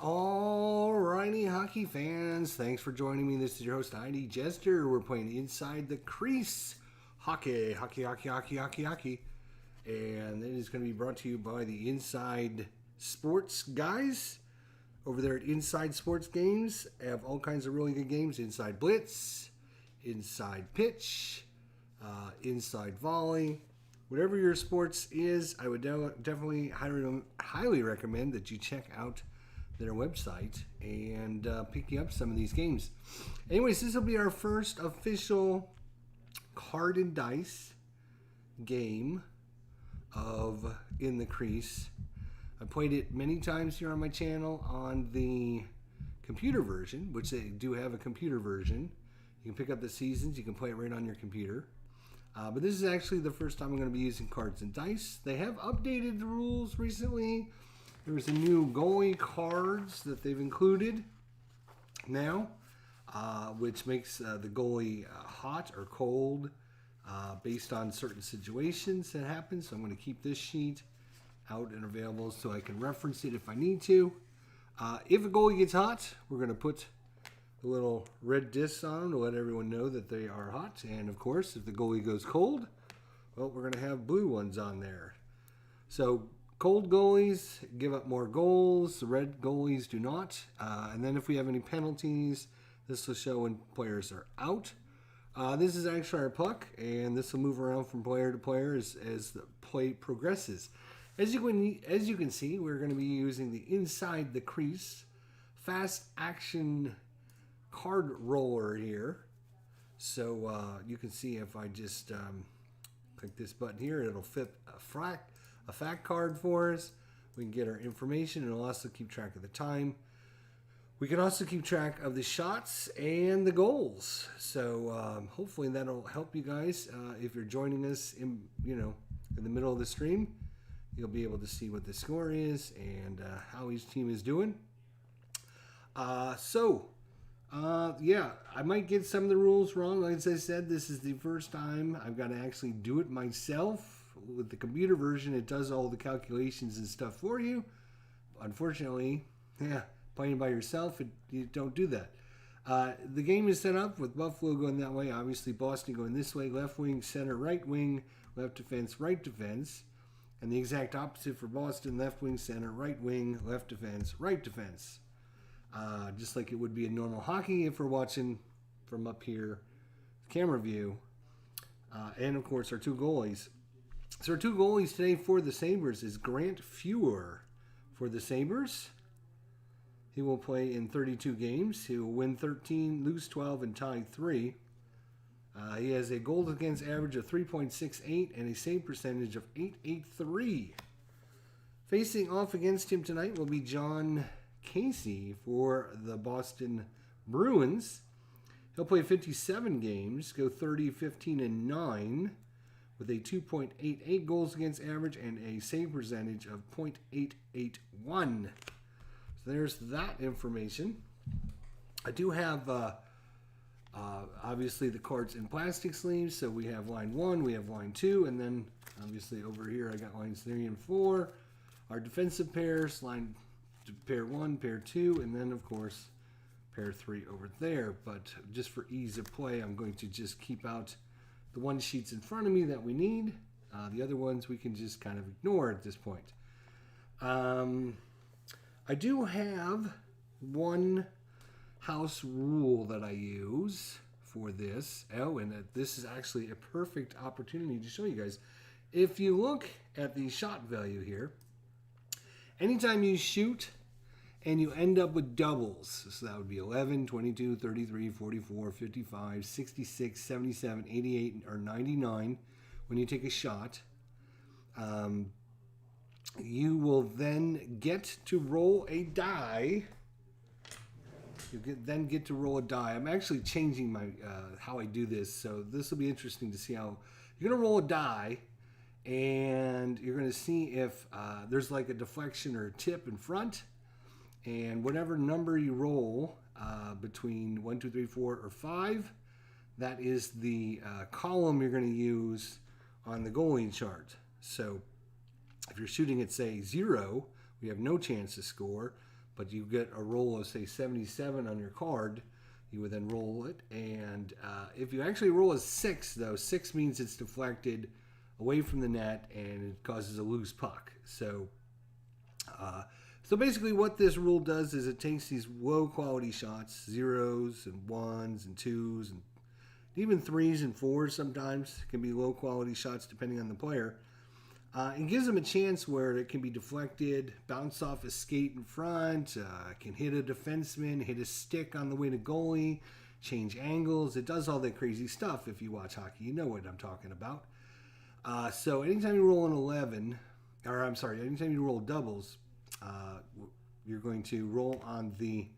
Alrighty, hockey fans, thanks for joining me. This is your host, ID Jester. We're playing Inside the Crease hockey. And it is going to be brought to you by the Inside Sports guys over there at Inside Sports Games. They have all kinds of really good games. Inside Blitz, Inside Pitch, Inside Volley. Whatever your sports is, I would definitely highly recommend that you check out their website and pick up some of these games. Anyways, this will be our first official card and dice game of In the Crease. I played it many times here on my channel on the computer version, which they do have a computer version. You can pick up the seasons, you can play it right on your computer. But this is actually the first time I'm going to be using cards and dice. They have updated the rules recently. There's a new goalie cards that they've included now, which makes the goalie hot or cold based on certain situations that happen. So I'm going to keep this sheet out and available so I can reference it if I need to. If a goalie gets hot, we're going to put a little red disc on them to let everyone know that they are hot. And of course, if the goalie goes cold, well, we're going to have blue ones on there. So cold goalies give up more goals. The red goalies do not. And then if we have any penalties, this will show when players are out. This is actually our puck, and this will move around from player to player as the play progresses. As you can see, we're going to be using the Inside the Crease fast action card roller here. So you can see if I just click this button here, it'll fit a fact card for us. We can get our information, and it'll also keep track of the time. We can also keep track of the shots and the goals. So hopefully that'll help you guys. If you're joining us in the middle of the stream, you'll be able to see what the score is and how each team is doing. Yeah, I might get some of the rules wrong. Like I said, this is the first time I've got to actually do it myself. With the computer version, it does all the calculations and stuff for you. Unfortunately, playing by yourself, you don't do that. The game is set up with Buffalo going that way. Obviously, Boston going this way. Left wing, center, right wing, left defense, right defense. And the exact opposite for Boston. Left wing, center, right wing, left defense, right defense. Just like it would be in normal hockey if we're watching from up here, camera view. And, of course, our two goalies. So our two goalies today for the Sabres is Grant Fuhr for the Sabres. He will play in 32 games. He will win 13, lose 12, and tie 3. He has a goals against average of 3.68 and a save percentage of .883. Facing off against him tonight will be John Casey for the Boston Bruins. He'll play 57 games, go 30, 15, and 9 with a 2.88 goals against average and a save percentage of .881. So there's that information. I do have obviously the cards in plastic sleeves. So we have line 1, we have line 2, and then obviously over here I got lines 3 and 4. Our defensive pairs, line pair 1, pair 2, and then of course pair 3 over there. But just for ease of play, I'm going to just keep out the one sheets in front of me that we need. The other ones we can just kind of ignore at this point. I do have one house rule that I use for this. Oh, and this is actually a perfect opportunity to show you guys. If you look at the shot value here, anytime you shoot and you end up with doubles, so that would be 11, 22, 33, 44, 55, 66, 77, 88, or 99 when you take a shot, you will then get to roll a die. Then get to roll a die. I'm actually changing my how I do this, so this will be interesting to see how you're going to roll a die, and you're going to see if there's like a deflection or a tip in front. And whatever number you roll between 1, 2, 3, 4, or 5, that is the column you're going to use on the goalie chart. So if you're shooting at, say, 0, we have no chance to score. but you get a roll of, say, 77 on your card, you would then roll it. And if you actually roll a 6, though, 6 means it's deflected away from the net and it causes a loose puck. So basically what this rule does is it takes these low quality shots, 0s and 1s and 2s and even 3s and 4s sometimes can be low quality shots depending on the player. It gives them a chance where it can be deflected, bounce off a skate in front, can hit a defenseman, hit a stick on the way to goalie, change angles. It does all that crazy stuff. If you watch hockey, you know what I'm talking about. So anytime you roll an 11, anytime you roll doubles, you're going to roll on the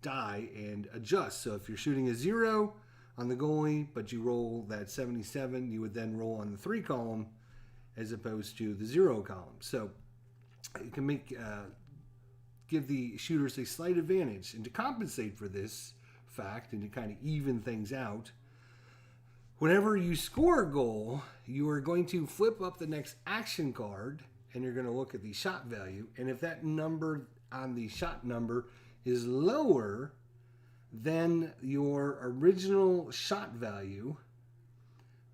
die and adjust. So if you're shooting a 0 on the goalie, but you roll that 77, you would then roll on the 3 column as opposed to the 0 column. So you can give the shooters a slight advantage. And to compensate for this fact and to kind of even things out, whenever you score a goal, you are going to flip up the next action card and you're going to look at the shot value. And if that number on the shot number is lower than your original shot value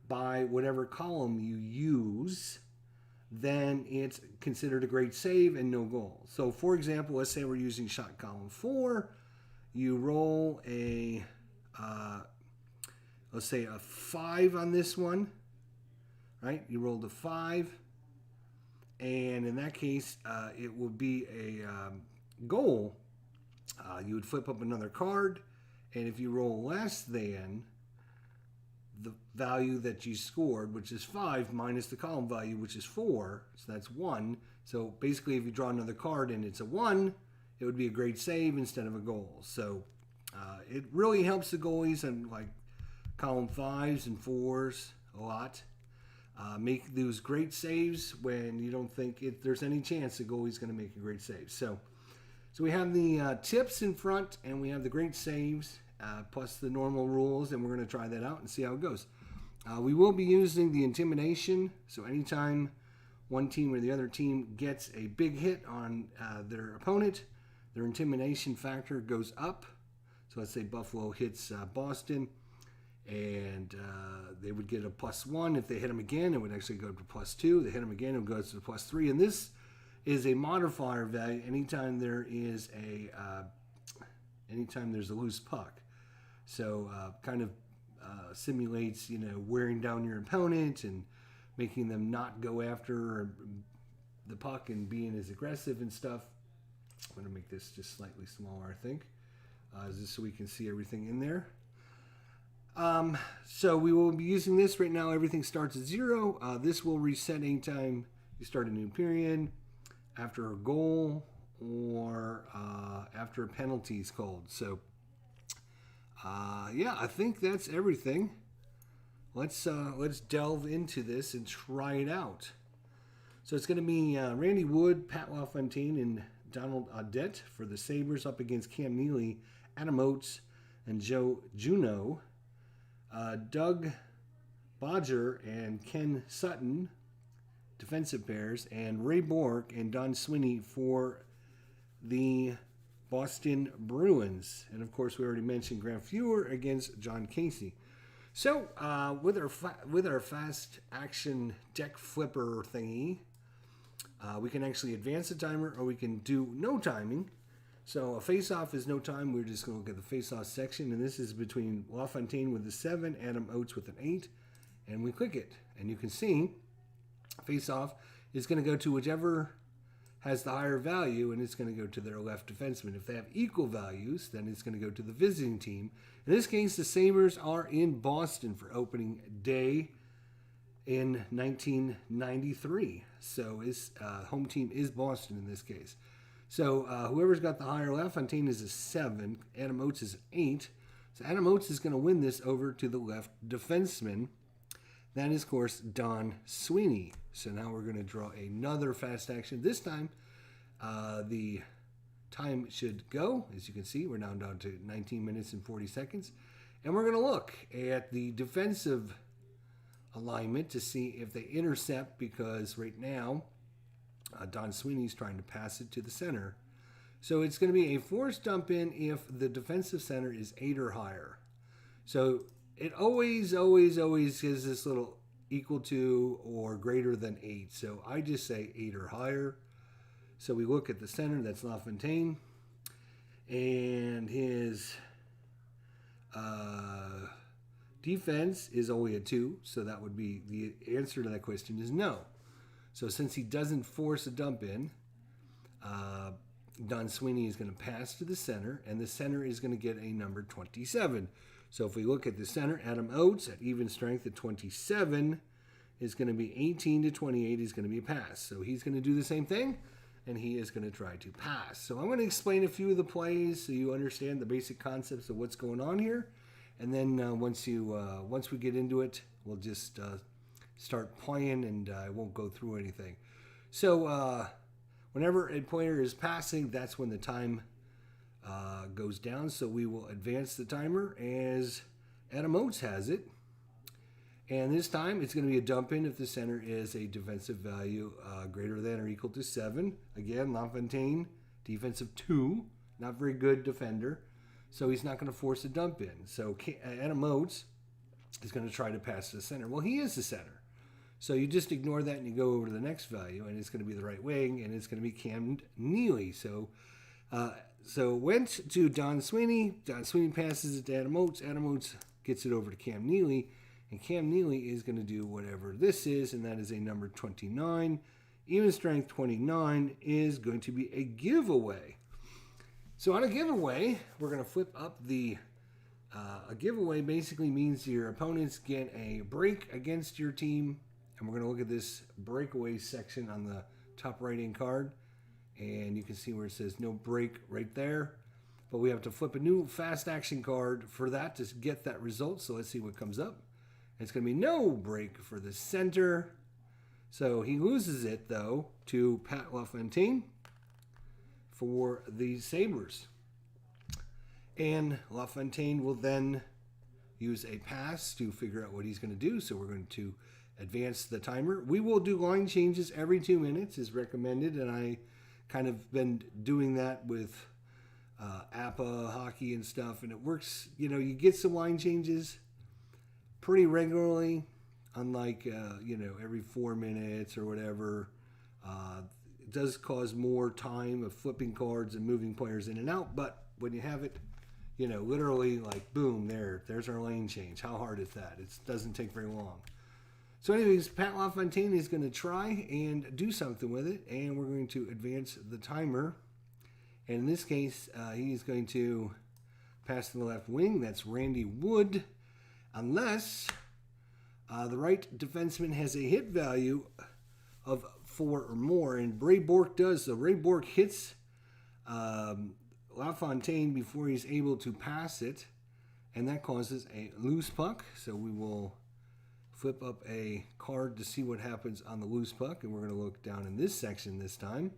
by whatever column you use, then it's considered a great save and no goal. So for example, let's say we're using shot column 4. You roll a, let's say a 5 on this one, right? You rolled a 5. And in that case, it would be a goal. You would flip up another card. And if you roll less than the value that you scored, which is 5, minus the column value, which is 4, so that's 1. So basically, if you draw another card and it's a 1, it would be a great save instead of a goal. So it really helps the goalies on like column 5s and 4s a lot. Make those great saves when you don't think there's any chance the goalie's going to make a great save. So we have the tips in front, and we have the great saves, plus the normal rules, and we're going to try that out and see how it goes. We will be using the intimidation, so anytime one team or the other team gets a big hit on their opponent, their intimidation factor goes up. So let's say Buffalo hits Boston, and they would get a +1. If they hit them again, it would actually go to +2. They hit them again, it goes to +3. And this is a modifier value anytime there's a loose puck. So kind of simulates, wearing down your opponent and making them not go after the puck and being as aggressive and stuff. I'm going to make this just slightly smaller, I think, just so we can see everything in there. So we will be using this right now. Everything starts at 0. This will reset anytime you start a new period, after a goal, or after a penalty is called. So, yeah, I think that's everything. Let's delve into this and try it out. So it's going to be Randy Wood, Pat LaFontaine, and Donald Audette for the Sabres up against Cam Neely, Adam Oates, and Joe Juneau. Doug Bodger and Ken Sutton, defensive pairs, and Ray Bork and Don Sweeney for the Boston Bruins. And of course, we already mentioned Grant Fuhr against John Casey. So with our fast action deck flipper thingy, we can actually advance the timer, or we can do no timing. So a face-off is no time. We're just going to look at the face-off section, and this is between LaFontaine with a 7, Adam Oates with an 8, and we click it. And you can see face-off is going to go to whichever has the higher value, and it's going to go to their left defenseman. If they have equal values, then it's going to go to the visiting team. In this case, the Sabres are in Boston for opening day in 1993. So his home team is Boston in this case. So whoever's got the higher LaFontaine is a 7. Adam Oates is an 8. So Adam Oates is going to win this over to the left defenseman. That is, of course, Don Sweeney. So now we're going to draw another fast action. This time, the time should go. As you can see, we're now down to 19 minutes and 40 seconds. And we're going to look at the defensive alignment to see if they intercept, because right now, Don Sweeney's trying to pass it to the center. So it's going to be a forced dump in if the defensive center is 8 or higher. So it always gives this little equal to or greater than 8. So I just say 8 or higher. So we look at the center, that's LaFontaine, and his defense is only a 2, so that would be the answer to that question is no. So since he doesn't force a dump in, Don Sweeney is going to pass to the center, and the center is going to get a number 27. So if we look at the center, Adam Oates at even strength at 27 is going to be 18 to 28 is going to be a pass. So he's going to do the same thing, and he is going to try to pass. So I'm going to explain a few of the plays so you understand the basic concepts of what's going on here. And then once we get into it, we'll just start playing, and I won't go through anything. So whenever a player is passing, that's when the time goes down. So we will advance the timer as Adam Oates has it. And this time it's going to be a dump in if the center is a defensive value greater than or equal to 7. Again, LaFontaine, defensive 2, not very good defender. So he's not going to force a dump in. So Adam Oates is going to try to pass to the center. Well, he is the center. So you just ignore that and you go over to the next value, and it's going to be the right wing, and it's going to be Cam Neely. So went to Don Sweeney. Don Sweeney passes it to Adam Oates. Adam Oates gets it over to Cam Neely, and Cam Neely is going to do whatever this is, and that is a number 29. Even strength 29 is going to be a giveaway. So on a giveaway, we're going to flip up the... a giveaway basically means your opponents get a break against your team. And we're going to look at this breakaway section on the top right-hand card. And you can see where it says no break right there. But we have to flip a new fast action card for that to get that result. So let's see what comes up. It's going to be no break for the center. So he loses it, though, to Pat LaFontaine for the Sabres. And LaFontaine will then use a pass to figure out what he's going to do. So we're going to advance the timer. We will do line changes every 2 minutes as recommended, and I kind of been doing that with APA hockey and stuff, and it works. You know, you get some line changes pretty regularly, unlike every 4 minutes or whatever. It does cause more time of flipping cards and moving players in and out, but when you have it, literally like boom, there's our lane change. How hard is that? It doesn't take very long. So anyways, Pat LaFontaine is going to try and do something with it, and we're going to advance the timer. And in this case, he's going to pass to the left wing. That's Randy Wood, unless the right defenseman has a hit value of 4 or more, and Ray Bourque does. So Ray Bourque hits LaFontaine before he's able to pass it, and that causes a loose puck. So we will flip up a card to see what happens on the loose puck, and we're going to look down in this section this time.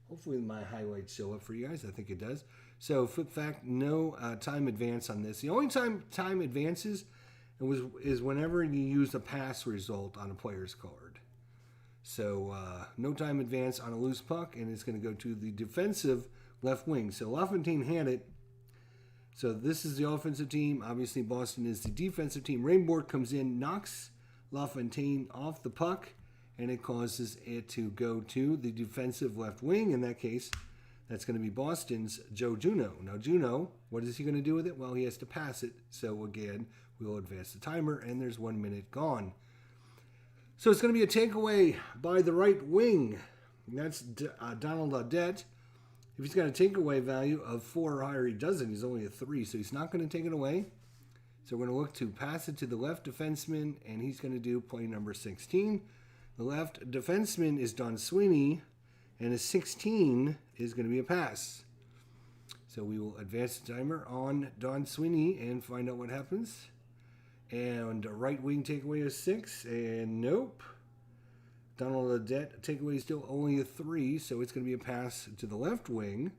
Hopefully my highlights show up for you guys. I think it does. So flip fact, no time advance on this. The only time advances is whenever you use a pass result on a player's card. So no time advance on a loose puck, and it's going to go to the defensive left wing. So LaFontaine had it. So this is the offensive team. Obviously, Boston is the defensive team. Ray Bourque comes in, knocks LaFontaine off the puck, and it causes it to go to the defensive left wing. In that case, that's going to be Boston's Joe Juneau. Now, Juneau, what is he going to do with it? Well, he has to pass it. So again, we'll advance the timer, and there's 1 minute gone. So it's going to be a takeaway by the right wing. That's Donald Audette. If he's got a takeaway value of 4 or higher, he doesn't. He's only a 3, so he's not going to take it away. So we're going to look to pass it to the left defenseman, and he's going to do play number 16. The left defenseman is Don Sweeney, and a 16 is going to be a pass. So we will advance the timer on Don Sweeney and find out what happens. And right wing takeaway is 6, and nope. Donald Audette takeaway is still only a 3, so it's going to be a pass to the left wing.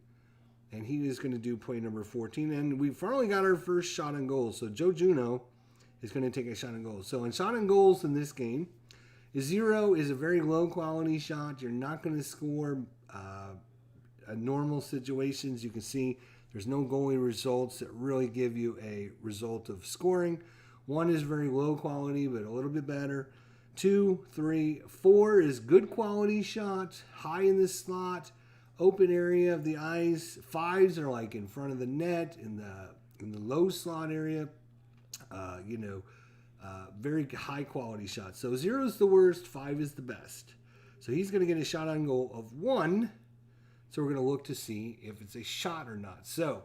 And he is going to do play number 14. And we've finally got our first shot on goal. So Joe Juneau is going to take a shot on goal. So in shot on goals in this game, 0 is a very low quality shot. You're not going to score normal situations, you can see there's no goalie results that really give you a result of scoring. 1 is very low quality, but a little bit better. 2, 3, 4 is good quality shot, high in the slot, open area of the ice. 5s are like in front of the net, in the low slot area. Very high quality shots. So 0 is the worst, 5 is the best. So he's going to get a shot on goal of 1. So we're going to look to see if it's a shot or not. So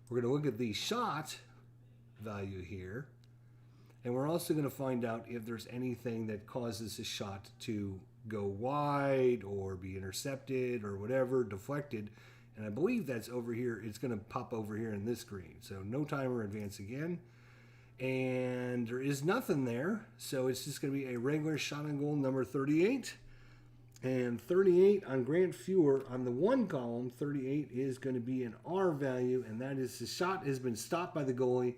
we're going to look at the shot value here. And we're also going to find out if there's anything that causes a shot to go wide or be intercepted or whatever, deflected. And I believe that's over here. It's going to pop over here in this screen. So no timer, advance again. And there is nothing there. So it's just going to be a regular shot on goal number 38. And 38 on Grant Fuhr, on the 1 column, 38 is going to be an R value. And that is the shot has been stopped by the goalie,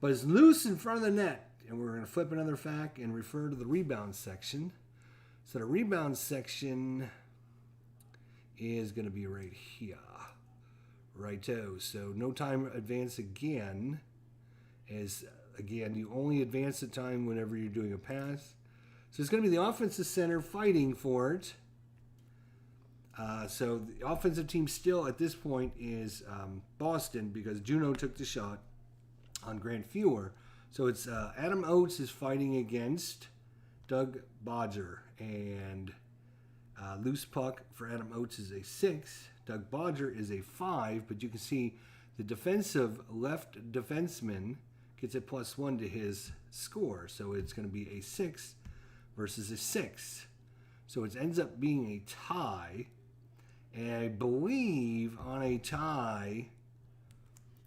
but is loose in front of the net. And we're going to flip another fact and refer to the rebound section. So the rebound section is going to be right here. Righto. So no time advance again. As again, you only advance the time whenever you're doing a pass. So it's going to be the offensive center fighting for it. So the offensive team still at this point is Boston, because Juneau took the shot on Grant Fuhr. So it's Adam Oates is fighting against Doug Bodger, and loose puck for Adam Oates is a 6. Doug Bodger is a 5, but you can see the defensive left defenseman gets a +1 to his score. So it's going to be a 6 versus a 6. So it ends up being a tie. And I believe on a tie,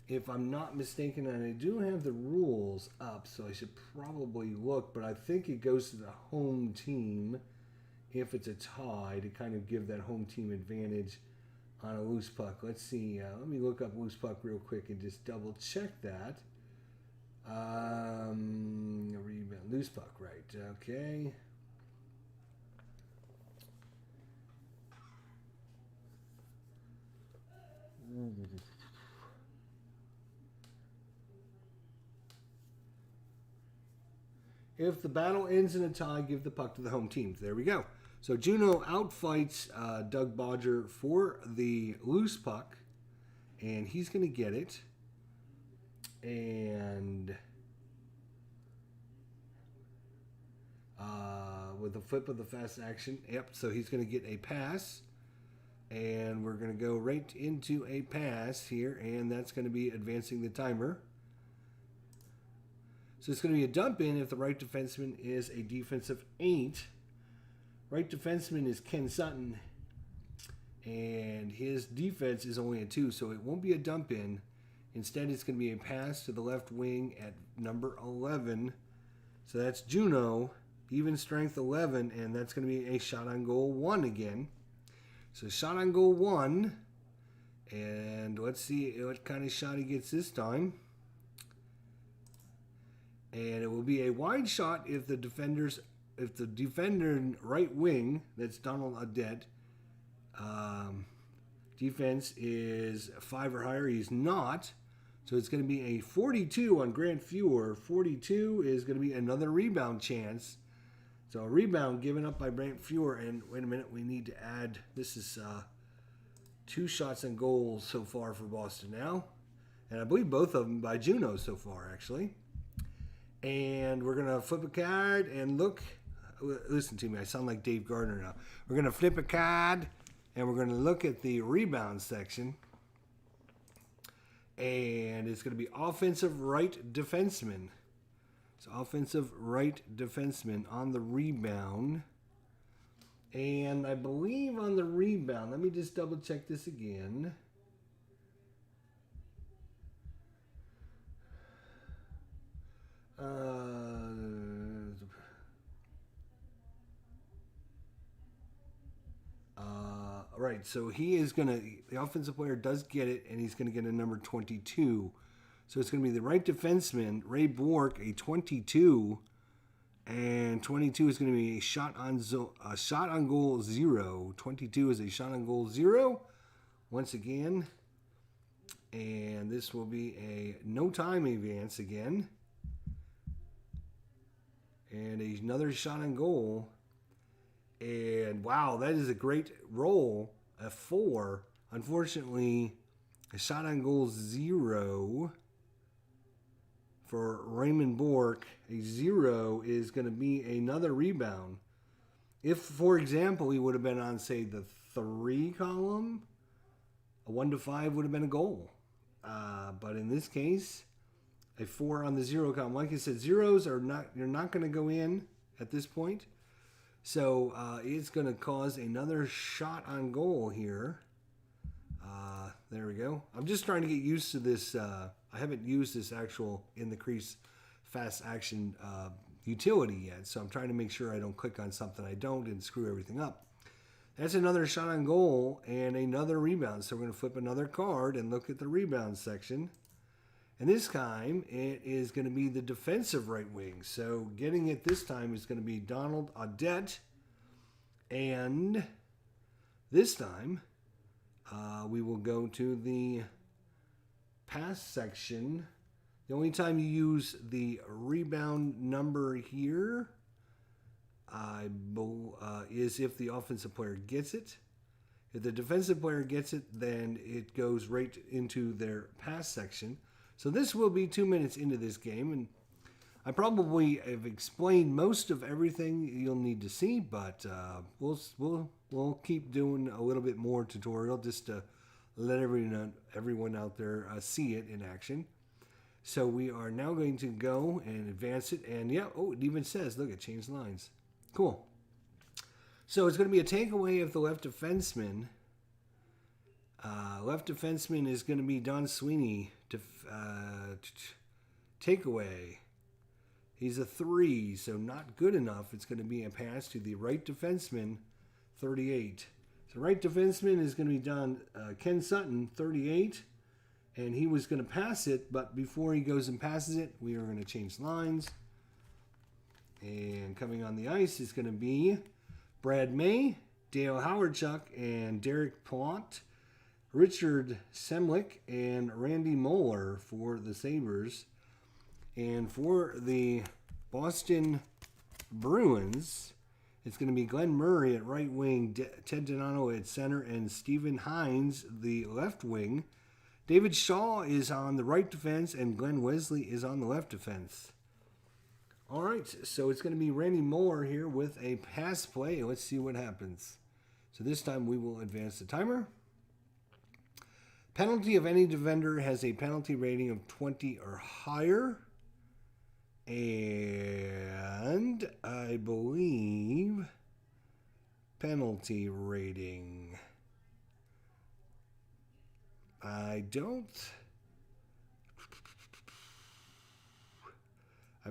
if I'm not mistaken, and I do have the rules up, so I should probably look, but I think it goes to the home team if it's a tie to kind of give that home team advantage on a loose puck. Let's see. Let me look up loose puck real quick and just double check that. Rebound, loose puck, right? Okay. If the battle ends in a tie, give the puck to the home team. There we go. So Juneau outfights Doug Bodger for the loose puck, and he's going to get it. And with a flip of the fast action, yep, so he's going to get a pass. And we're going to go right into a pass here, and that's going to be advancing the timer. So it's going to be a dump in if the right defenseman is a defensive 8. Right defenseman is Ken Sutton, and his defense is only a 2, so it won't be a dump in. Instead, it's going to be a pass to the left wing at number 11. So that's Juneau, even strength 11, and that's going to be a shot on goal 1 again. So shot on goal 1, and let's see what kind of shot he gets this time. And it will be a wide shot if the defender in right wing, that's Donald Audette, defense is 5 or higher. He's not. So it's going to be a 42 on Grant Fuhr. 42 is going to be another rebound chance. So a rebound given up by Grant Fuhr. And wait a minute, we need to add, this is 2 shots on goal so far for Boston now. And I believe both of them by Juneau so far, actually. And we're going to flip a card and look. Listen to me, I sound like Dave Gardner now. We're going to flip a card and we're going to look at the rebound section. And it's going to be offensive right defenseman. So offensive right defenseman on the rebound. And I believe on the rebound, let me just double check this again. Right, so he is going to, the offensive player does get it, and he's going to get a number 22. So it's going to be the right defenseman, Ray Bork, a 22, and 22 is going to be a shot on goal 0. 22 is a shot on goal 0. once again. And this will be a no time advance again. And another shot on goal. And wow, that is a great roll. A 4. Unfortunately, a shot on goal 0 for Raymond Bork. A 0 is going to be another rebound. If, for example, he would have been on, say, the 3 column, a 1 to 5 would have been a goal. But in this case, a 4 on the 0 column. Like I said, zeros are not, you're not going to go in at this point. So it's going to cause another shot on goal here. There we go. I'm just trying to get used to this. I haven't used this actual in the crease fast action utility yet. So I'm trying to make sure I don't click on something I don't and screw everything up. That's another shot on goal and another rebound. So we're going to flip another card and look at the rebound section. And this time it is going to be the defensive right wing. So getting it this time is going to be Donald Audette. And this time we will go to the pass section. The only time you use the rebound number here is if the offensive player gets it. If the defensive player gets it, then it goes right into their pass section. So this will be 2 minutes into this game, and I probably have explained most of everything you'll need to see, but we'll keep doing a little bit more tutorial just to let everyone out there see it in action. So we are now going to go and advance it, and yeah, oh, it even says, look, it changed lines. Cool. So it's going to be a takeaway of the left defenseman. Left defenseman is going to be Don Sweeney. Takeaway. He's a 3, so not good enough. It's going to be a pass to the right defenseman, 38. So right defenseman is going to be Ken Sutton, 38. And he was going to pass it, but before he goes and passes it, we are going to change lines. And coming on the ice is going to be Brad May, Dale Howardchuk, and Derek Plot, Richard Semlick, and Randy Moeller for the Sabres. And for the Boston Bruins, it's going to be Glenn Murray at right wing, Ted Donato at center, and Stephen Hines, the left wing. David Shaw is on the right defense, and Glenn Wesley is on the left defense. All right, so it's going to be Randy Moeller here with a pass play. Let's see what happens. So this time we will advance the timer. Penalty of any defender has a penalty rating of 20 or higher. And I believe penalty rating. I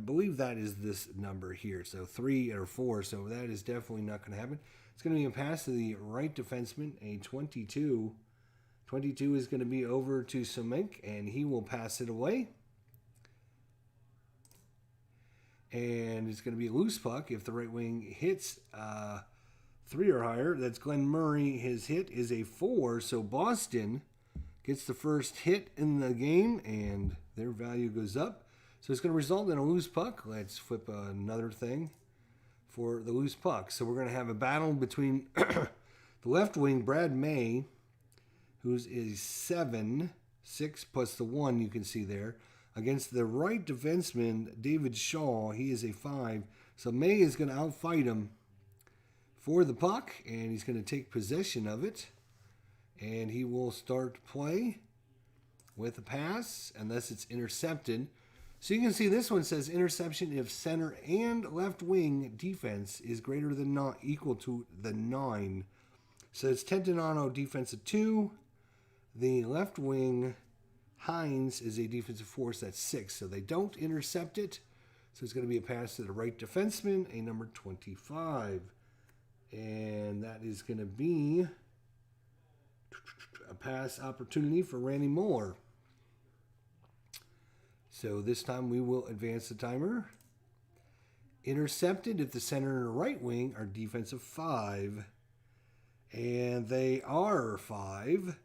believe that is this number here. So 3 or 4. So that is definitely not going to happen. It's going to be a pass to the right defenseman, a 22. 22 is going to be over to Semenk, and he will pass it away. And it's going to be a loose puck if the right wing hits 3 or higher. That's Glenn Murray. His hit is a 4. So Boston gets the first hit in the game, and their value goes up. So it's going to result in a loose puck. Let's flip another thing for the loose puck. So we're going to have a battle between the left wing, Brad May, who's is 7, 6 plus the 1 you can see there, against the right defenseman, David Shaw. He is a 5. So May is going to outfight him for the puck, and he's going to take possession of it. And he will start play with a pass, unless it's intercepted. So you can see this one says interception if center and left wing defense is greater than not equal to the 9. So it's Ted Donato defensive 2. The left wing Hines is a defensive 4, so that's 6. So they don't intercept it. So it's going to be a pass to the right defenseman, a number 25. And that is going to be a pass opportunity for Randy Moeller. So this time we will advance the timer. Intercepted if the center and the right wing are defensive 5. And they are 5.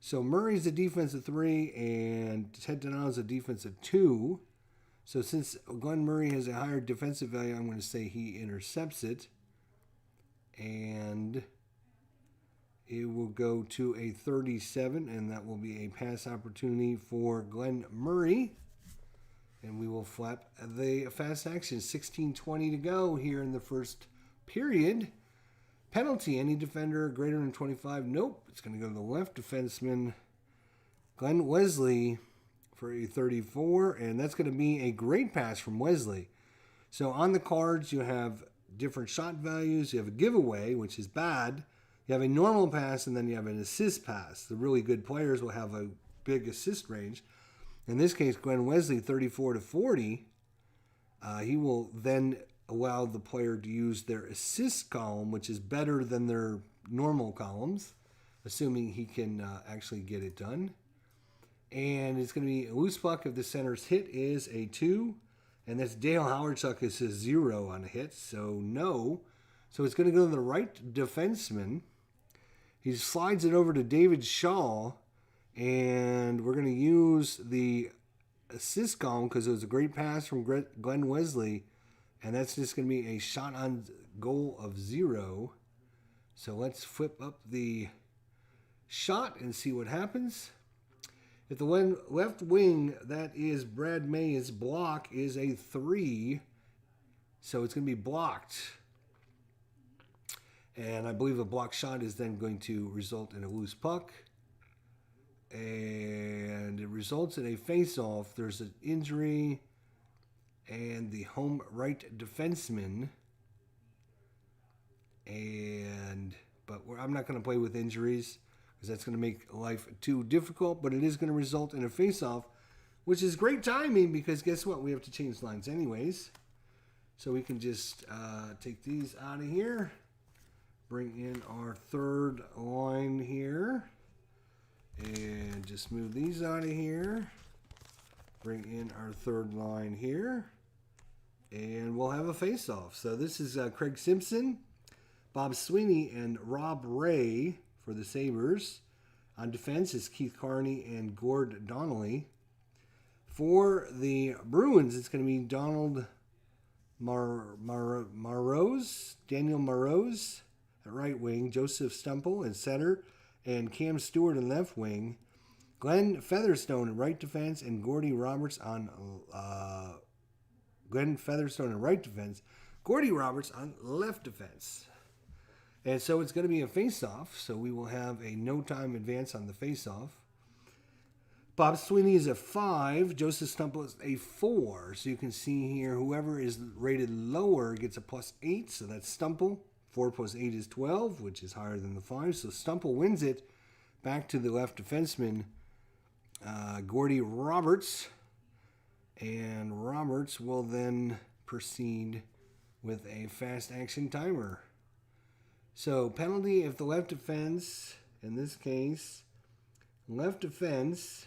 So Murray's a defensive 3 and Ted Donato's a defensive 2. So since Glenn Murray has a higher defensive value, I'm going to say he intercepts it. And it will go to a 37, and that will be a pass opportunity for Glenn Murray. And we will flap the fast action. 16:20 to go here in the first period. Penalty, any defender greater than 25? Nope. It's going to go to the left defenseman, Glenn Wesley, for a 34. And that's going to be a great pass from Wesley. So on the cards, you have different shot values. You have a giveaway, which is bad. You have a normal pass, and then you have an assist pass. The really good players will have a big assist range. In this case, Glenn Wesley, 34 to 40. He will then allow the player to use their assist column, which is better than their normal columns, assuming he can actually get it done. And it's going to be a loose puck if the center's hit is a 2. And that's Dale Howardchuck is a 0 on a hit, so no. So it's going to go to the right defenseman. He slides it over to David Shaw, and we're going to use the assist column because it was a great pass from Glenn Wesley, and that's just going to be a shot on goal of 0. So let's flip up the shot and see what happens. If the left wing, that is Brad May's block, is a 3, so it's going to be blocked. And I believe a block shot is then going to result in a loose puck. And it results in a face-off. There's an injury, and the home right defenseman. But I'm not going to play with injuries, because that's going to make life too difficult, but it is going to result in a face-off, which is great timing because guess what? We have to change lines anyways. So we can just take these out of here, bring in our third line here, and just move these out of here, bring in our third line here, and we'll have a face-off. So this is Craig Simpson, Bob Sweeney, and Rob Ray for the Sabres. On defense is Keith Carney and Gord Donnelly. For the Bruins, it's going to be Donald Marose, Daniel Marose at right wing, Joseph Stemple in center, and Cam Stewart in left wing. Glenn Featherstone in right defense, and Gordy Roberts on Glenn Featherstone in right defense, Gordy Roberts on left defense. And so it's going to be a face-off, so we will have a no-time advance on the face-off. Bob Sweeney is a 5. Joseph Stumple is a 4. So you can see here, whoever is rated lower gets a +8, so that's Stumple. 4 + 8 is 12, which is higher than the 5. So Stumple wins it back to the left defenseman, Gordy Roberts. And Roberts will then proceed with a fast action timer. So penalty if the left defense, in this case, left defense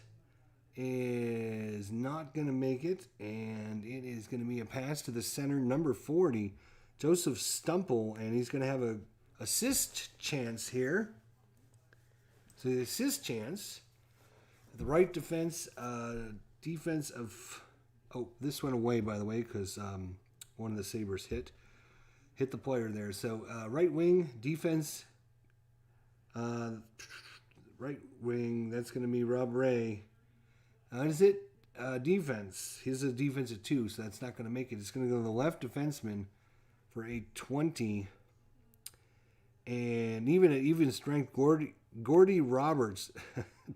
is not going to make it, and it is going to be a pass to the center, number 40, Joseph Stumple, and he's going to have a assist chance here. So the assist chance, the right defense, defense of, this went away by the way because one of the Sabres hit the player there. So right wing defense, right wing, that's going to be Rob Ray. Is it defense? He's a defensive 2, so that's not going to make it. It's going to go to the left defenseman for a 20. And even at even strength, Gordy Roberts,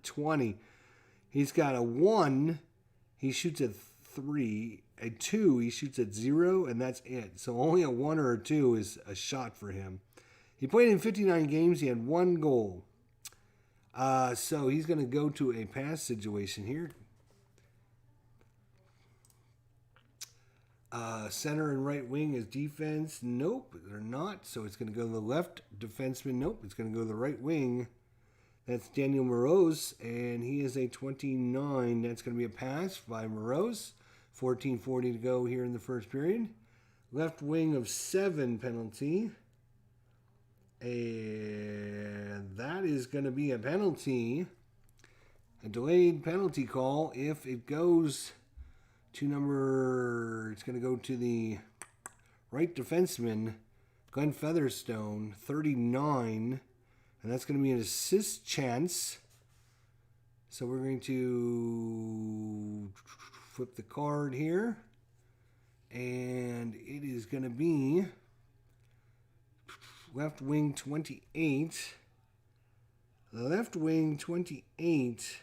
20. He's got a 1. He shoots at 3. A 2, he shoots at 0, and that's it. So only a 1 or a 2 is a shot for him. He played in 59 games. He had 1 goal. So he's going to go to a pass situation here. Center and right wing is defense. Nope, they're not. So it's going to go to the left defenseman. Nope, it's going to go to the right wing. That's Daniel Morose, and he is a 29. That's going to be a pass by Morose. 14:40 to go here in the first period. Left wing of 7 penalty. And that is going to be a penalty. a delayed penalty call. If it goes to it's going to go to the right defenseman, Glenn Featherstone, 39. And that's going to be an assist chance. So we're going to flip the card here. And it is going to be left wing 28. Left wing 28.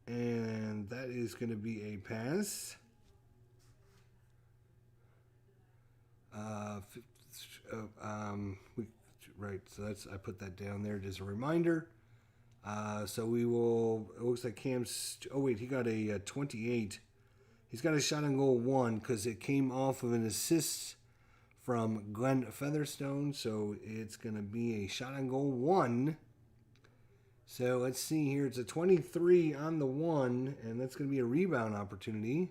And that is going to be a pass. Right, so I put that down there as a reminder. So we will, it looks like Cam's, oh wait, he got a 28. He's got a shot on goal 1 because it came off of an assist from Glenn Featherstone. So it's going to be a shot on goal 1. So let's see here. It's a 23 on the 1, and that's going to be a rebound opportunity.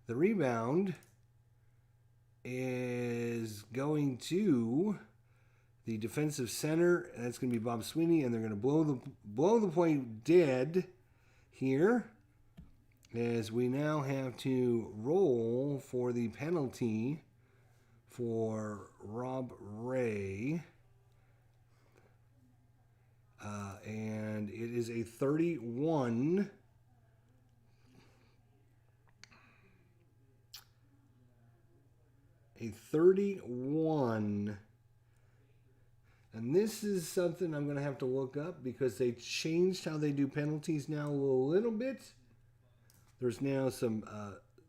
The rebound is going to the defensive center, and that's going to be Bob Sweeney, and they're going to blow the play dead here, as we now have to roll for the penalty for Rob Ray, and it is a 31. A 31. And this is something I'm going to have to look up because they changed how they do penalties now a little bit. There's now some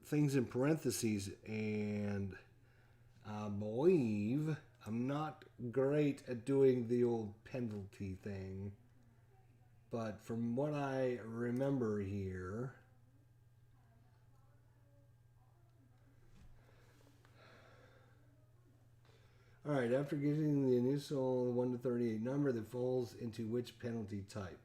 things in parentheses, and I believe I'm not great at doing the old penalty thing. But from what I remember here, all right, after getting the initial 1 to 38 number that falls into which penalty type?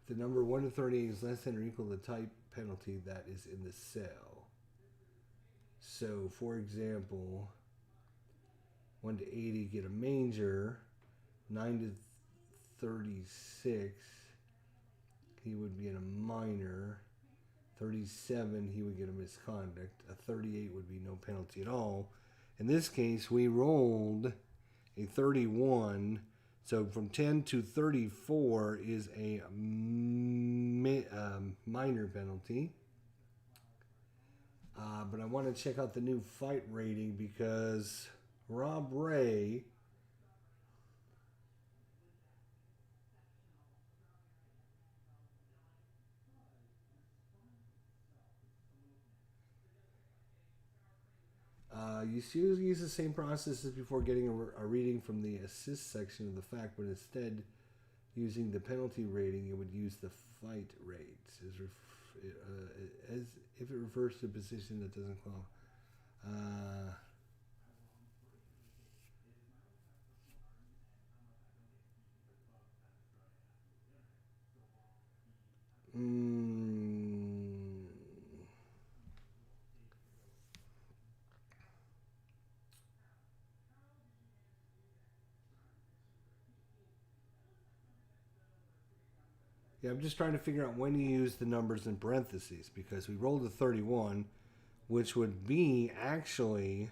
The number 1 to 38 is less than or equal to the type penalty that is in the cell. So, for example, 1 to 80 get a major, 9 to 36 he would be in a minor, 37 he would get a misconduct, a 38 would be no penalty at all. In this case, we rolled a 31, so from 10 to 34 is a minor penalty. But I want to check out the new fight rating because Rob Ray you still use the same process as before getting a reading from the assist section of the fact, but instead using the penalty rating, it would use the fight rate as if it refers to a position that doesn't qualify. Yeah, I'm just trying to figure out when you use the numbers in parentheses because we rolled a 31, which would be actually,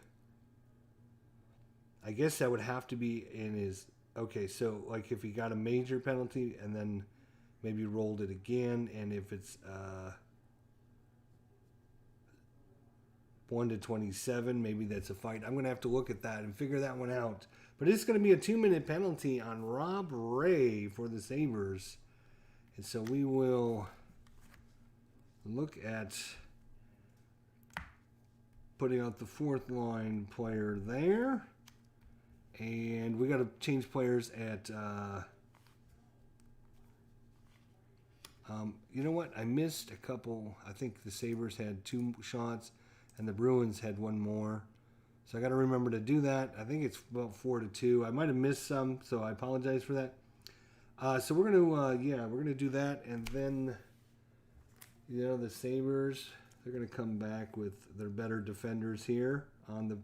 I guess that would have to be in his, okay, so like if he got a major penalty and then maybe rolled it again, and if it's 1 to 27, maybe that's a fight. I'm going to have to look at that and figure that one out. But it's going to be a 2-minute penalty on Rob Ray for the Sabres. And so we will look at putting out the fourth line player there. And we got to change players at... you know what? I missed a couple. I think the Sabres had 2 shots and the Bruins had 1 more. So I got to remember to do that. I think it's about 4 to 2. I might have missed some, so I apologize for that. So we're gonna we're gonna do that, and then the Sabres, they're gonna come back with their better defenders here on the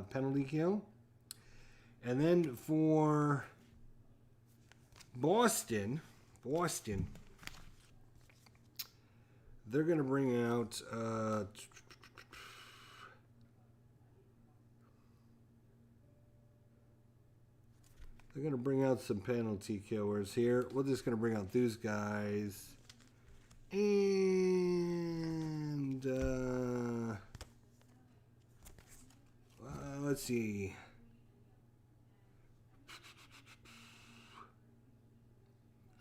penalty kill, and then for Boston, they're gonna bring out. They're going to bring out some penalty killers here. We're just going to bring out these guys. And let's see.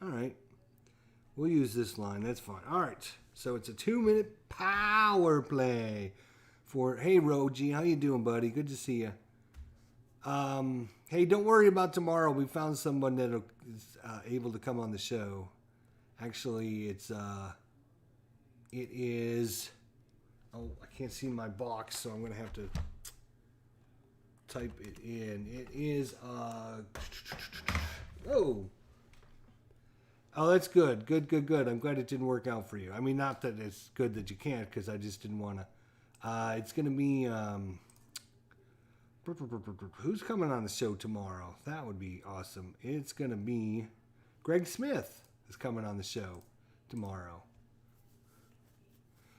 All right. We'll use this line. That's fine. All right. So it's a 2-minute power play for, hey, Roji, how you doing, buddy? Good to see you. Hey, don't worry about tomorrow. We found someone that is able to come on the show. Actually, it is. Oh, I can't see my box, so I'm gonna have to type it in. It is. Oh, that's good. Good. I'm glad it didn't work out for you. I mean, not that it's good that you can't, because I just didn't want to. It's gonna be. Who's coming on the show tomorrow? That would be awesome. It's going to be Greg Smith is coming on the show tomorrow.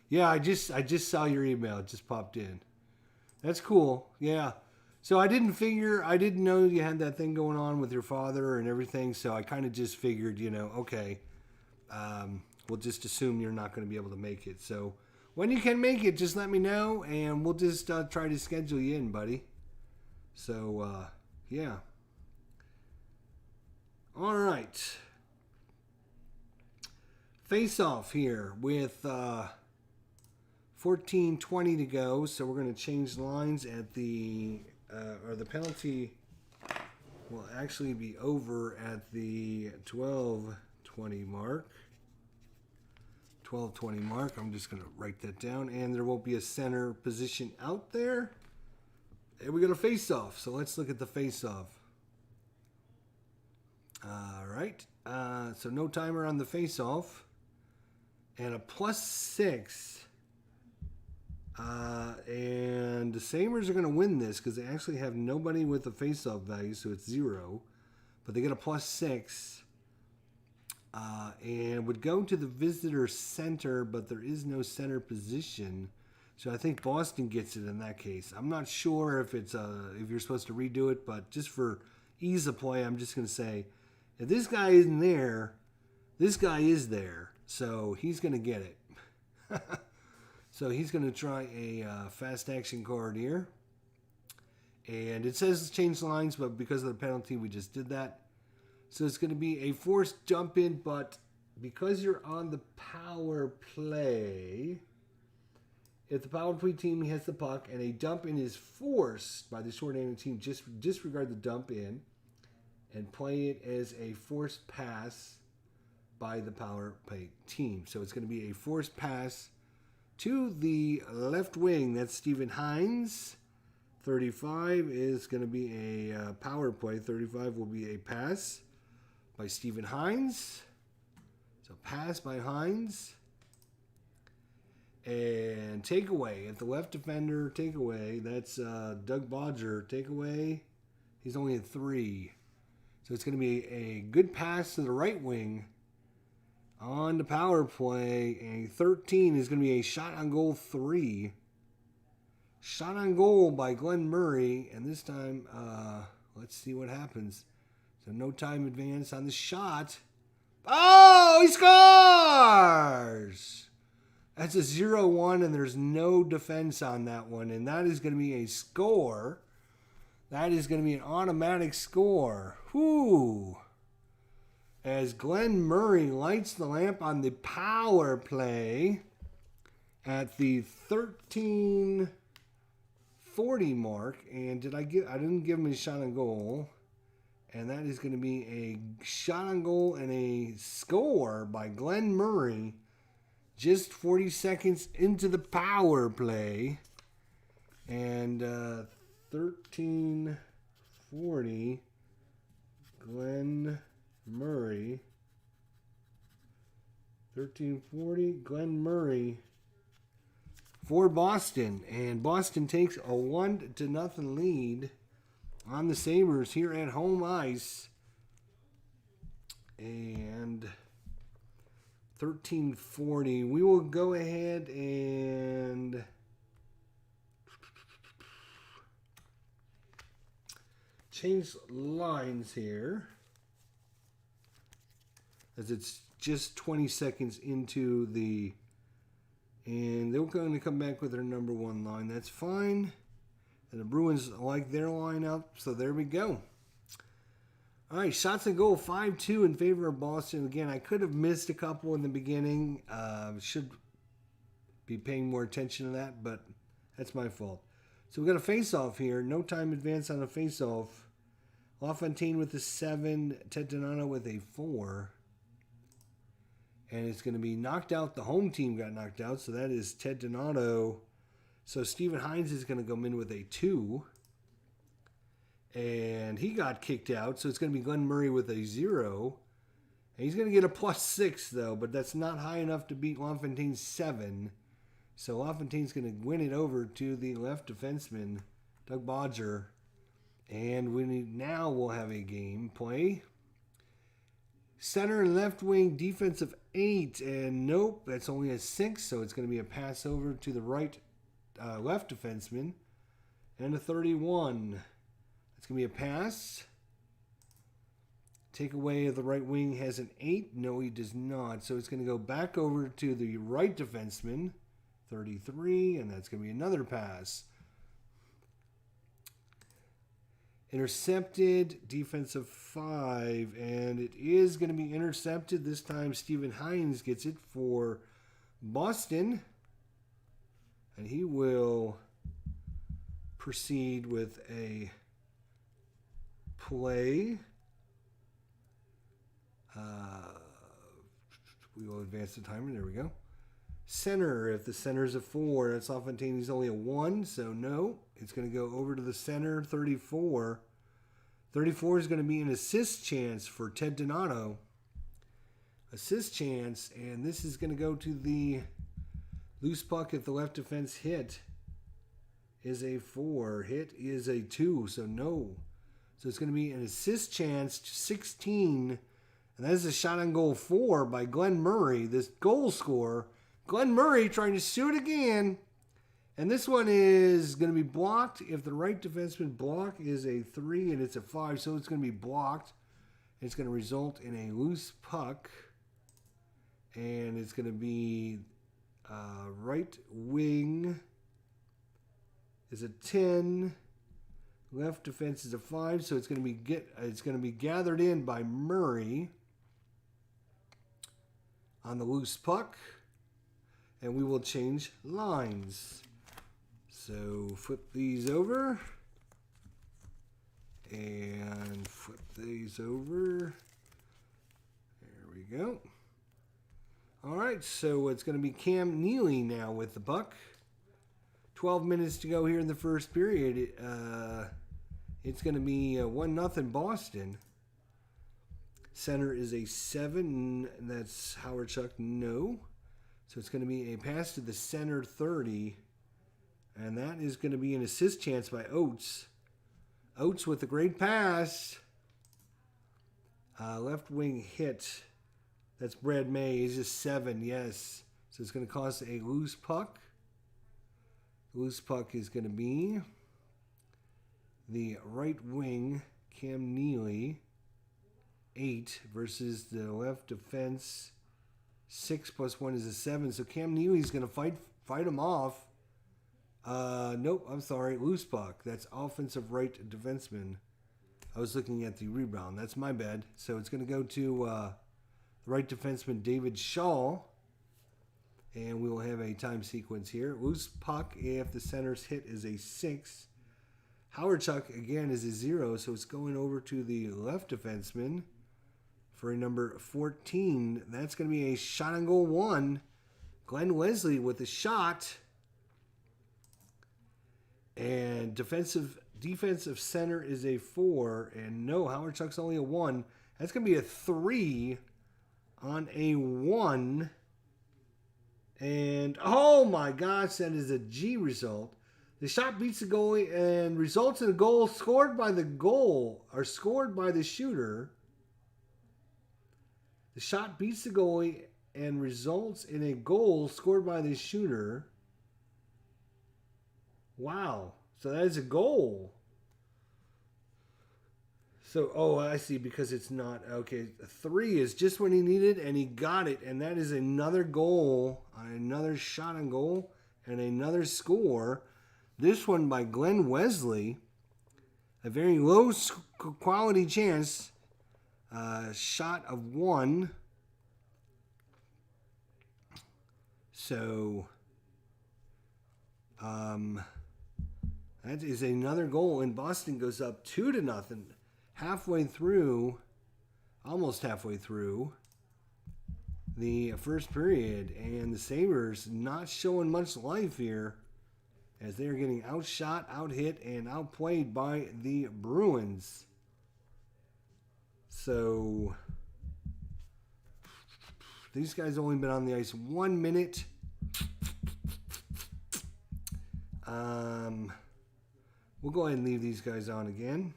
Yeah, I just saw your email. It just popped in. That's cool. Yeah. So I didn't know you had that thing going on with your father and everything. So I kind of just figured, okay, we'll just assume you're not going to be able to make it. So when you can make it, just let me know and we'll just try to schedule you in, buddy. So, yeah. All right. Face off here with 14:20 to go. So we're going to change lines at the penalty will actually be over at the 12:20 mark. 12:20 mark. I'm just going to write that down. And there won't be a center position out there. And we got a face-off, so let's look at the face-off. All right, so no timer on the face-off, and a +6. And the Sabres are going to win this because they actually have nobody with a face-off value, so it's 0. But they get a +6, and would go to the visitor center, but there is no center position. So I think Boston gets it in that case. I'm not sure if it's if you're supposed to redo it, but just for ease of play, I'm just going to say, if this guy isn't there, this guy is there. So he's going to get it. So he's going to try a fast action card here. And it says change lines, but because of the penalty, we just did that. So it's going to be a forced jump in, but because you're on the power play... If the power play team has the puck and a dump in is forced by the short-handed team, just disregard the dump in and play it as a forced pass by the power play team. So it's going to be a forced pass to the left wing. That's Steven Hines. 35 is going to be a power play. 35 will be a pass by Steven Hines. So pass by Hines. And takeaway, if the left defender takeaway, that's Doug Bodger takeaway. He's only at 3. So it's going to be a good pass to the right wing on the power play. And 13 is going to be a shot on goal 3. Shot on goal by Glenn Murray. And this time, let's see what happens. So no time advance on the shot. Oh, he scores! That's a 0-1, and there's no defense on that one. And that is going to be a score. That is going to be an automatic score. Whoo! As Glenn Murray lights the lamp on the power play at the 13:40 mark. And I didn't give him a shot on goal. And that is going to be a shot on goal and a score by Glenn Murray. Just 40 seconds into the power play. And 13:40. Glenn Murray. 1340, Glenn Murray for Boston. And Boston takes a 1-0 lead on the Sabres here at home ice. And 1340. We will go ahead and change lines here, as it's just 20 seconds into the, and they're going to come back with their number one line. That's fine. And the Bruins like their lineup, so there we go. All right, shots and goal 5-2 in favor of Boston. Again, I could have missed a couple in the beginning. Should be paying more attention to that, but that's my fault. So we got a face-off here. No time advance on a face-off. LaFontaine with a 7. Ted Donato with a 4. And it's going to be knocked out. The home team got knocked out, so that is Ted Donato. So Steven Hines is going to come in with a 2. And he got kicked out, so it's going to be Glenn Murray with a 0. And he's going to get a +6, though, but that's not high enough to beat LaFontaine's 7. So LaFontaine's going to win it over to the left defenseman, Doug Bodger. And now we'll have a game play. Center and left wing defensive 8. And nope, that's only a 6, so it's going to be a pass over to the right left defenseman. And a 31. It's going to be a pass. Takeaway of the right wing has an 8. No, he does not. So it's going to go back over to the right defenseman, 33, and that's going to be another pass. Intercepted, defensive 5, and it is going to be intercepted. This time Steven Hines gets it for Boston, and he will proceed with a play. We will advance the timer. There we go. Center. If the center is a 4, that's LaFontaine. He's only a 1, so no. It's going to go over to the center, 34. 34 is going to be an assist chance for Ted Donato. Assist chance, and this is going to go to the loose puck if the left defense hit is a 4. Hit is a 2, so no. So it's going to be an assist chance, 16. And that is a shot on goal 4 by Glenn Murray, this goal scorer. Glenn Murray trying to shoot again. And this one is going to be blocked. If the right defenseman block is a 3 and it's a 5, so it's going to be blocked. It's going to result in a loose puck. And it's going to be right wing is a 10. Left defense is a 5, so it's going to be gathered in by Murray on the loose puck, and we will change lines. So flip these over and flip these over. There we go. All right, so it's going to be Cam Neely now with the puck. 12 minutes to go here in the first period. It's going to be 1-0 Boston. Center is a 7. And that's Howard Chuck. No. So it's going to be a pass to the center 30. And that is going to be an assist chance by Oates. Oates with a great pass. Left wing hit. That's Brad May. He's a 7. Yes. So it's going to cost a loose puck. Loose puck is going to be the right wing, Cam Neely, 8 versus the left defense, 6 + 1 is a 7. So Cam Neely's going to fight him off. Nope, I'm sorry, loose puck. That's offensive right defenseman. I was looking at the rebound. That's my bad. So it's going to go to the right defenseman, David Shaw. And we will have a time sequence here. Loose puck, if the center's hit, is a 6. Howard Chuck, again, is a 0, so it's going over to the left defenseman for a number 14. That's going to be a shot on goal 1. Glenn Leslie with a shot. And defensive center is a 4. And no, Howard Chuck's only a 1. That's going to be a 3 on a 1. And, oh my gosh, that is a G result. The shot beats the goalie and results in a goal scored by the shooter. The shot beats the goalie and results in a goal scored by the shooter. Wow. So that is a goal. So, oh, I see, because it's not. Okay, 3 is just when he needed, and he got it. And that is another goal, another shot on goal, and another score. This one by Glenn Wesley. A very low quality chance. Shot of 1. So, that is another goal, and Boston goes up 2-0. Halfway through, almost halfway through the first period, and the Sabres not showing much life here as they're getting outshot, outhit, and outplayed by the Bruins. So these guys only been on the ice 1 minute. We'll go ahead and leave these guys on again.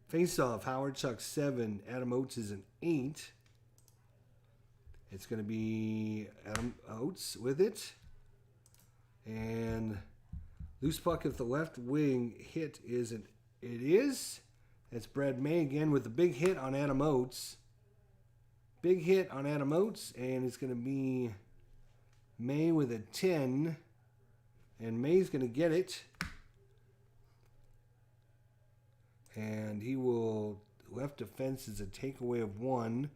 Face-off, Howard Chuck 7, Adam Oates is an 8. It's going to be Adam Oates with it. And loose puck if the left wing hit isn't. It is. That's Brad May again with the big hit on Adam Oates. Big hit on Adam Oates, and it's going to be May with a 10. And May's going to get it. And he will, left defense is a takeaway of 1.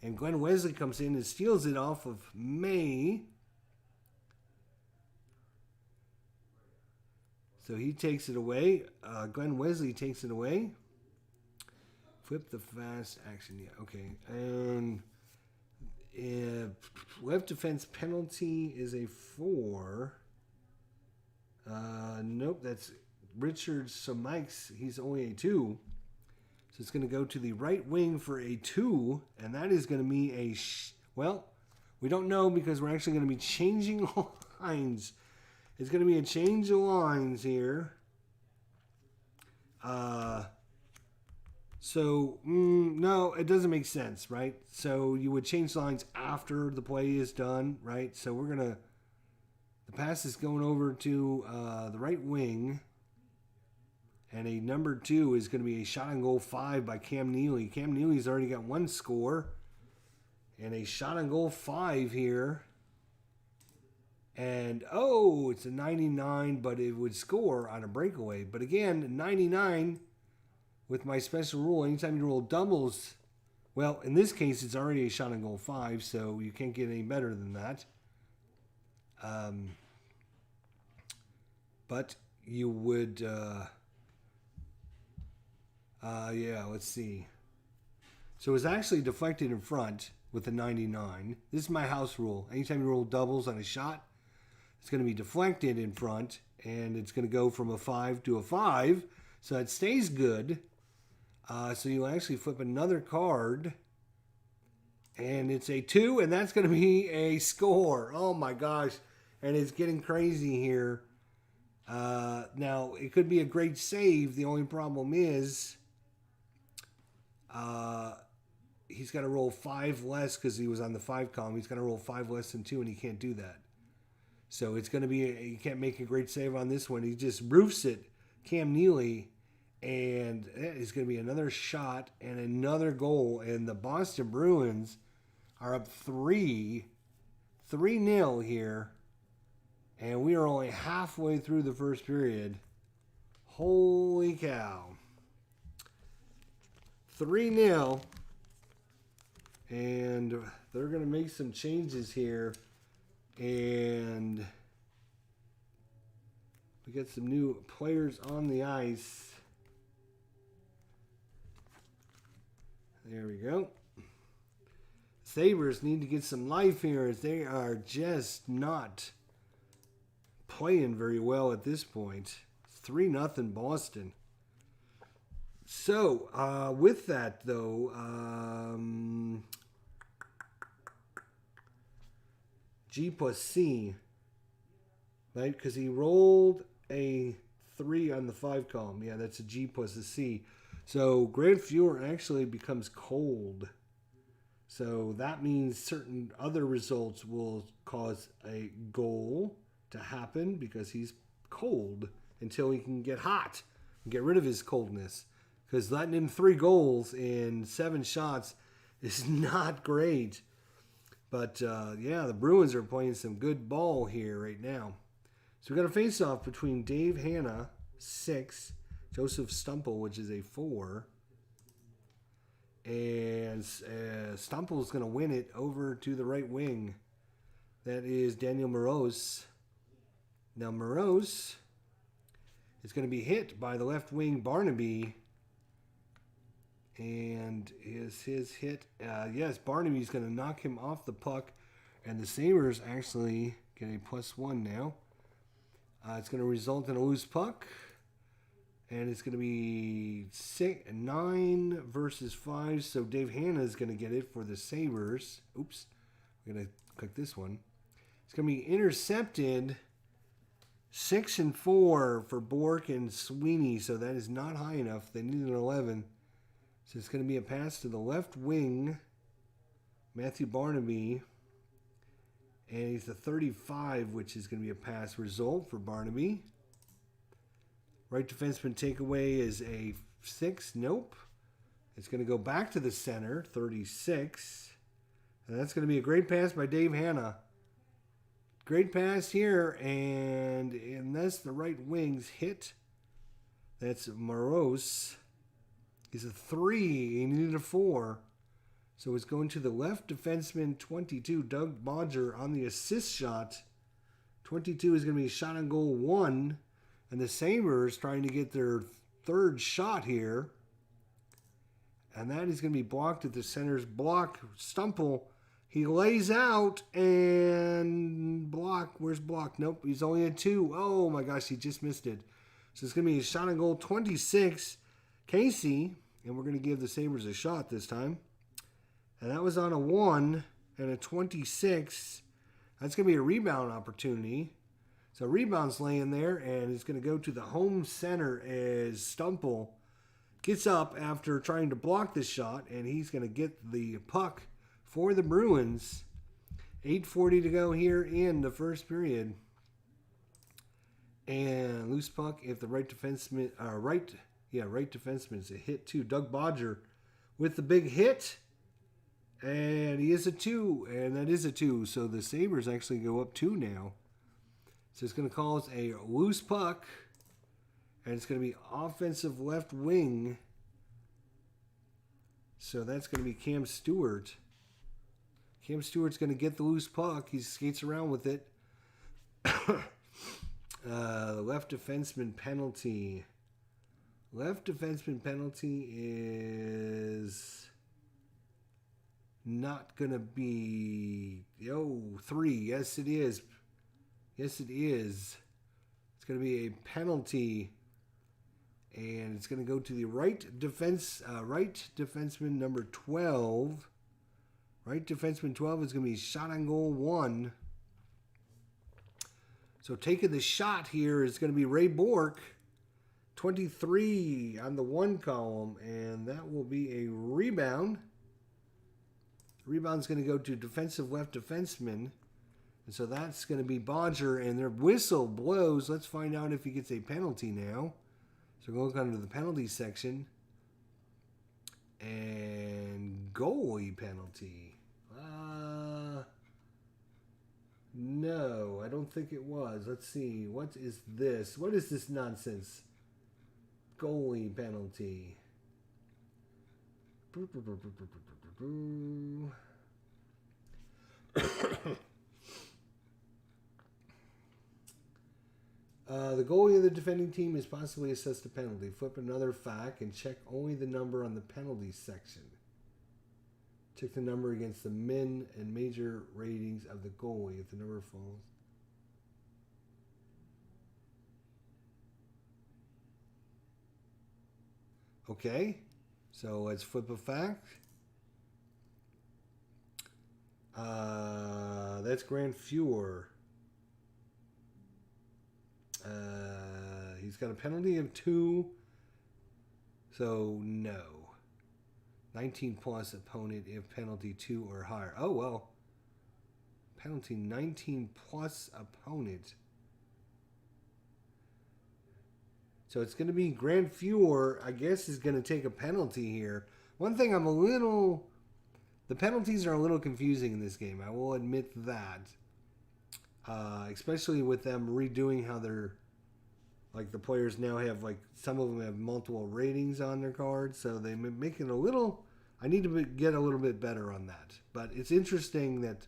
And Glenn Wesley comes in and steals it off of May. So he takes it away. Glenn Wesley takes it away. Flip the fast action. Yeah, okay. And left defense penalty is a 4. Nope, that's Richard Samikes. He's only a 2. So it's going to go to the right wing for a 2. And that is going to be a... well, we don't know because we're actually going to be changing lines. It's going to be a change of lines here. No, it doesn't make sense, right? So you would change lines after the play is done, right? So we're going to... the pass is going over to the right wing. And a number 2 is going to be a shot on goal 5 by Cam Neely. Cam Neely's already got 1 score. And a shot on goal 5 here. And, oh, it's a 99, but it would score on a breakaway. But again, 99, with my special rule, anytime you roll doubles, well, in this case, it's already a shot on goal 5, so you can't get any better than that. But you would, yeah, let's see. So it's actually deflected in front with the 99. This is my house rule. Anytime you roll doubles on a shot, it's going to be deflected in front, and it's going to go from a 5 to a 5, so it stays good. So you'll actually flip another card, and it's a 2, and that's going to be a score. Oh my gosh, and it's getting crazy here. Now, it could be a great save. The only problem is he's got to roll 5 less because he was on the 5 column. He's got to roll 5 less than 2, and he can't do that. So it's going to be, you can't make a great save on this one. He just roofs it, Cam Neely, and it's going to be another shot and another goal. And the Boston Bruins are up 3-0 here. And we are only halfway through the first period. Holy cow. 3-0. And they're going to make some changes here. And we got some new players on the ice. There we go. Sabres need to get some life here as they are just not playing very well at this point. It's 3-0 Boston. So, with that, though, G plus C, right? Because he rolled a 3 on the 5 column. Yeah, that's a G plus a C. So, Grand Fuhrer actually becomes cold. So, that means certain other results will cause a goal to happen because he's cold until he can get hot and get rid of his coldness. Because letting him 3 goals in 7 shots is not great. But, yeah, the Bruins are playing some good ball here right now. So we got a face-off between Dave Hanna, 6, Joseph Stumple, which is a 4. And Stumple's going to win it over to the right wing. That is Daniel Morose. Now, Morose is going to be hit by the left wing Barnaby. And is his hit? Yes, Barnaby's going to knock him off the puck. And the Sabres actually get a +1 now. It's going to result in a loose puck. And it's going to be 9 versus 5. So Dave Hanna is going to get it for the Sabres. Oops. We're going to click this one. It's going to be intercepted. 6 and 4 for Bork and Sweeney. So that is not high enough. They need an 11. So it's going to be a pass to the left wing, Matthew Barnaby. And he's the 35, which is going to be a pass result for Barnaby. Right defenseman takeaway is a 6. Nope. It's going to go back to the center, 36. And that's going to be a great pass by Dave Hanna. Great pass here. And unless the right wing's hit, that's Morose. He's a 3. He needed a 4. So it's going to the left defenseman, 22, Doug Bodger, on the assist shot. 22 is going to be shot on goal 1. And the Sabres trying to get their 3rd shot here. And that is going to be blocked at the center's block. Stumple, he lays out and block. Where's block? Nope, he's only at 2. Oh my gosh, he just missed it. So it's going to be a shot on goal 26. Casey, and we're going to give the Sabres a shot this time. And that was on a 1 and a 26. That's going to be a rebound opportunity. So rebound's laying there, and it's going to go to the home center as Stumple gets up after trying to block the shot, and he's going to get the puck for the Bruins. 8:40 to go here in the first period. And loose puck if the right defenseman, right defenseman is a hit too. Doug Bodger with the big hit. And he is a 2, and that is a 2. So the Sabres actually go up 2 now. So it's going to cause a loose puck, and it's going to be offensive left wing. So that's going to be Cam Stewart. Cam Stewart's going to get the loose puck. He skates around with it. The left defenseman penalty. Left defenseman penalty is not going to be 3. Yes, it is. Yes, it is. It's going to be a penalty, and it's going to go to the right defenseman number 12. Right defenseman 12 is going to be shot on goal 1. So taking the shot here is going to be Ray Bork, 23 on the 1 column, and that will be a rebound. The rebound's going to go to defensive left defenseman. And so that's going to be Bodger, and their whistle blows. Let's find out if he gets a penalty now. So we'll look under the penalty section. And goalie penalty. No, I don't think it was. Let's see. What is this? What is this nonsense? Goalie penalty. The goalie of the defending team is possibly assessed a penalty. Flip another fact and check only the number on the penalty section. Check the number against the min and major ratings of the goalie if the number falls. Okay, so let's flip a fact. That's Grand Fuhr. He's got a penalty of 2, so no. 19 plus opponent if penalty 2 or higher. Oh, well. Penalty 19 plus opponent. So it's going to be Grand Fuhr, I guess, is going to take a penalty here. One thing the penalties are a little confusing in this game. I will admit that. Especially with them redoing how they're, like, the players now have, like, some of them have multiple ratings on their cards. So they make it a little, I need to get a little bit better on that. But it's interesting that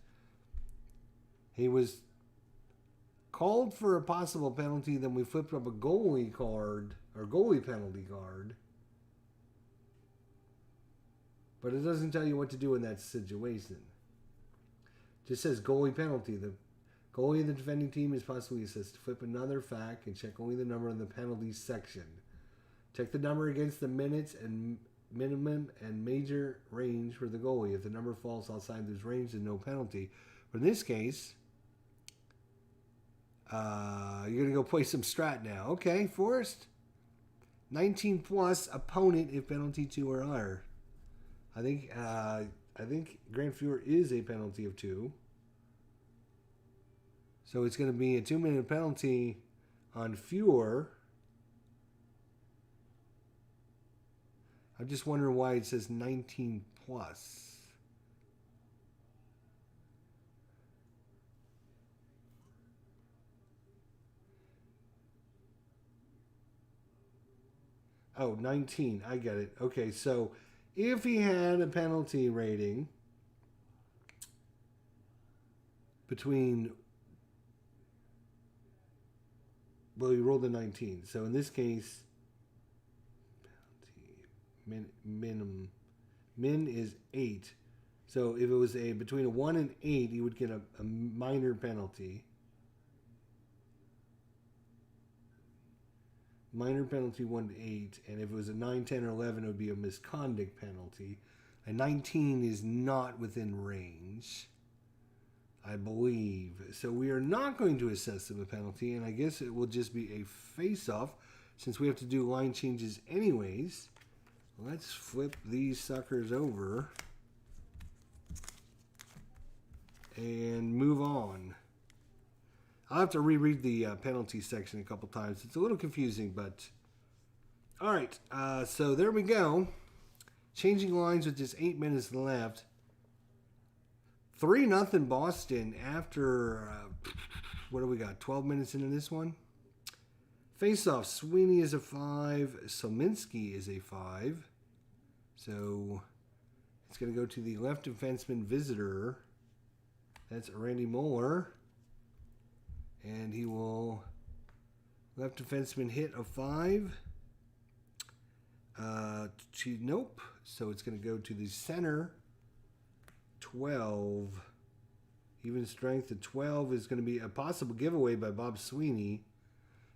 he was called for a possible penalty, then we flipped up a goalie card, or goalie penalty card. But it doesn't tell you what to do in that situation. It just says goalie penalty. The goalie of the defending team is possibly assessed to flip another fact and check only the number in the penalties section. Check the number against the minutes and minimum and major range for the goalie. If the number falls outside this range, then no penalty. But in this case, you're going to go play some strat now. Okay, Forrest. 19 plus opponent if penalty 2 or higher. I think Grand Fuhr is a penalty of 2. So it's going to be a 2-minute penalty on Fuhr. I'm just wondering why it says 19 plus. Oh, 19. I get it. Okay, so if he had a penalty rating between, well, he rolled a 19. So in this case, penalty min is 8. So if it was between a 1 and 8, he would get a minor penalty. Minor penalty 1 to 8, and if it was a 9, 10, or 11, it would be a misconduct penalty. A 19 is not within range, I believe. So we are not going to assess him a penalty, and I guess it will just be a face-off since we have to do line changes anyways. Let's flip these suckers over and move on. I'll have to reread the penalty section a couple times. It's a little confusing, but all right. So there we go. Changing lines with just 8 minutes left. 3-0 Boston after, what do we got, 12 minutes into this one? Face-off, Sweeney is a 5. Sominski is a 5. So it's going to go to the left defenseman visitor. That's Randy Moeller. And he will, left defenseman hit a 5. Nope. So it's going to go to the center. 12. Even strength to 12 is going to be a possible giveaway by Bob Sweeney.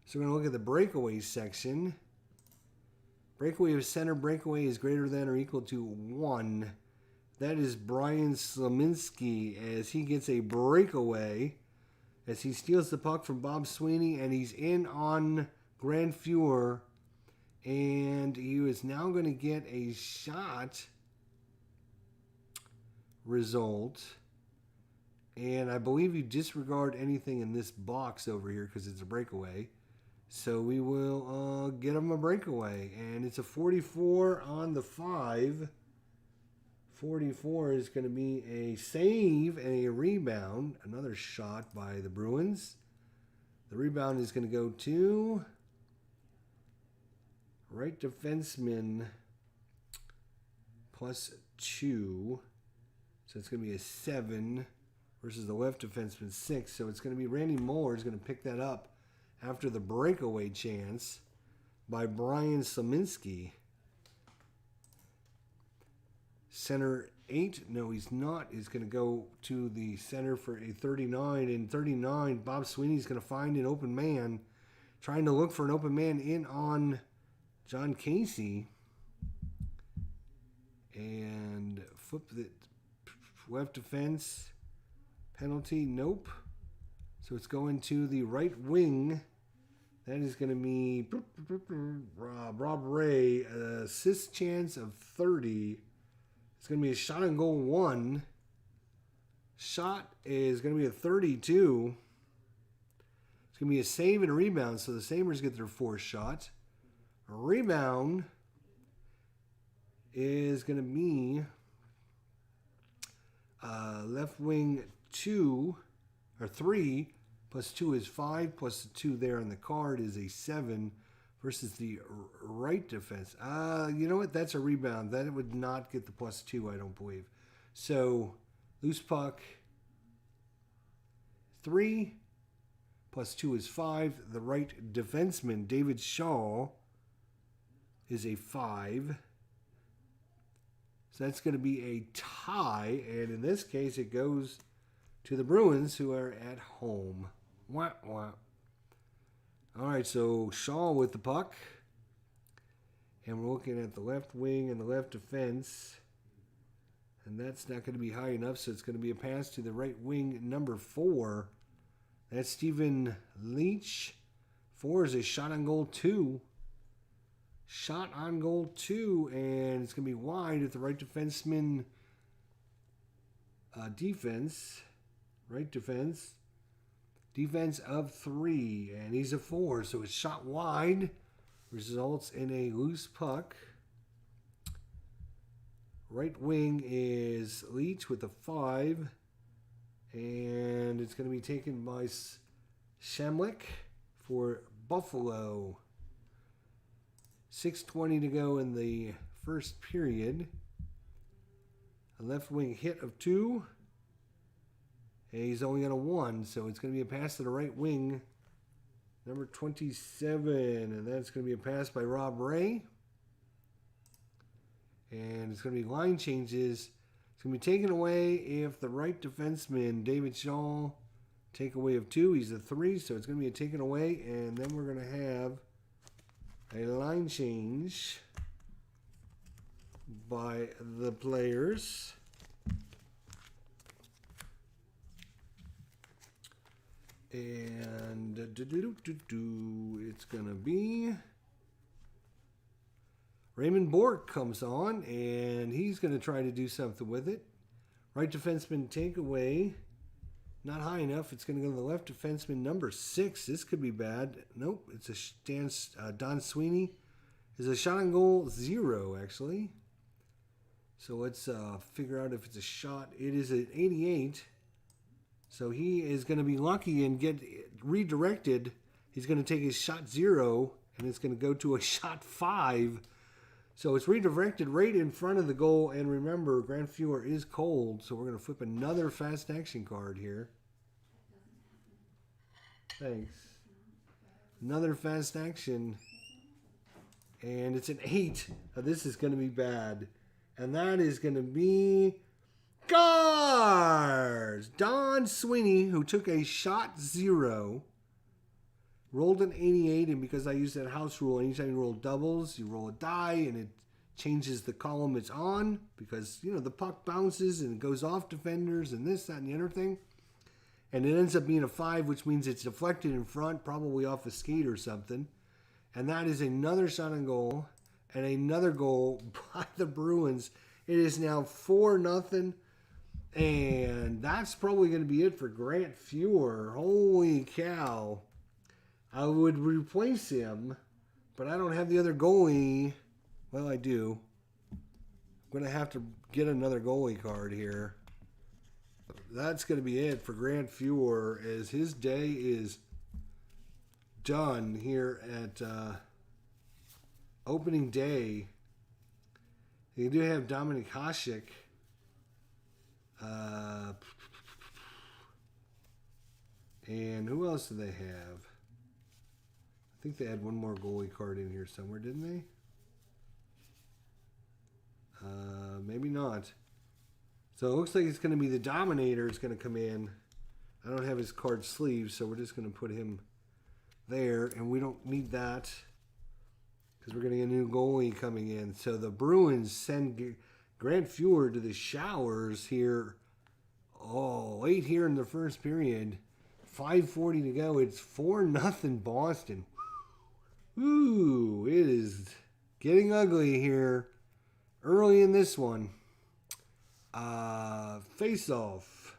So we're going to look at the breakaway section. Breakaway of center breakaway is greater than or equal to 1. That is Brian Slominski as he gets a breakaway. As he steals the puck from Bob Sweeney, and he's in on Grand Fuhr, and he is now going to get a shot result. And I believe you disregard anything in this box over here because it's a breakaway. So we will get him a breakaway, and it's a 44 on the 5. 44 is going to be a save and a rebound. Another shot by the Bruins. The rebound is going to go to right defenseman +2. So it's going to be a 7 versus the left defenseman 6. So it's going to be Randy Moeller is going to pick that up after the breakaway chance by Brian Sominski. Center 8, no he's not, is going to go to the center for a 39. And 39, Bob Sweeney's going to find an open man, trying to look for an open man in on John Casey. And flip the left defense. Penalty, nope. So it's going to the right wing. That is going to be Rob Ray. Assist chance of 30. It's going to be a shot on goal 1. Shot is going to be a 32. It's going to be a save and a rebound. So the Sabres get their 4th shot. A rebound is going to be left wing 2 or 3. Plus 2 is 5. Plus the 2 there on the card is a 7 versus the right defense. You know what? That's a rebound. That would not get the plus 2, I don't believe. So, loose puck, 3. Plus 2 is 5. The right defenseman, David Shaw, is a 5. So that's going to be a tie. And in this case, it goes to the Bruins, who are at home. Wah, wah. All right, so Shaw with the puck. And we're looking at the left wing and the left defense. And that's not going to be high enough, so it's going to be a pass to the right wing, number 4. That's Stephen Leach. 4 is a shot on goal 2. Shot on goal 2, and it's going to be wide at the right defenseman defense. Right defense. Defense of 3, and he's a 4, so it's shot wide. Results in a loose puck. Right wing is Leach with a 5, and it's going to be taken by Shamlick for Buffalo. 6:20 to go in the first period. A left wing hit of 2. And he's only got a 1, so it's going to be a pass to the right wing. Number 27, and that's going to be a pass by Rob Ray. And it's going to be line changes. It's going to be taken away if the right defenseman, David Shaw, takeaway of 2. He's a 3, so it's going to be a taken away. And then we're going to have a line change by the players. And it's going to be Raymond Bork comes on, and he's going to try to do something with it. Right defenseman takeaway. Not high enough. It's going to go to the left defenseman, number 6. This could be bad. Nope. It's a Don Sweeney. Is a shot on goal 0, actually. So let's figure out if it's a shot. It is an 88. So he is going to be lucky and get redirected. He's going to take his shot 0, and it's going to go to a shot 5. So it's redirected right in front of the goal. And remember, Grant Fuhr is cold, so we're going to flip another fast action card here. Thanks. Another fast action. And it's an 8. Now, this is going to be bad. And that is going to be Guards! Don Sweeney, who took a shot 0, rolled an 88, and because I used that house rule, anytime you roll doubles, you roll a die, and it changes the column it's on, because, you know, the puck bounces, and it goes off defenders, and this, that, and the other thing. And it ends up being a 5, which means it's deflected in front, probably off a skate or something. And that is another shot on goal, and another goal by the Bruins. It is now 4-0. And that's probably going to be it for Grant Fuhr. Holy cow. I would replace him, but I don't have the other goalie. Well, I do. I'm going to have to get another goalie card here. That's going to be it for Grant Fuhr, as his day is done here at opening day. You do have Dominik Hasek. And who else do they have? I think they had one more goalie card in here somewhere, didn't they? Maybe not. So it looks like it's going to be the Dominator is going to come in. I don't have his card sleeve, so we're just going to put him there. And we don't need that because we're getting a new goalie coming in. So the Bruins send Grant Fuhr to the Showers here. Oh, late here in the first period. 5:40 to go. It's 4-0 Boston. Ooh, it is getting ugly here early in this one. Face-off.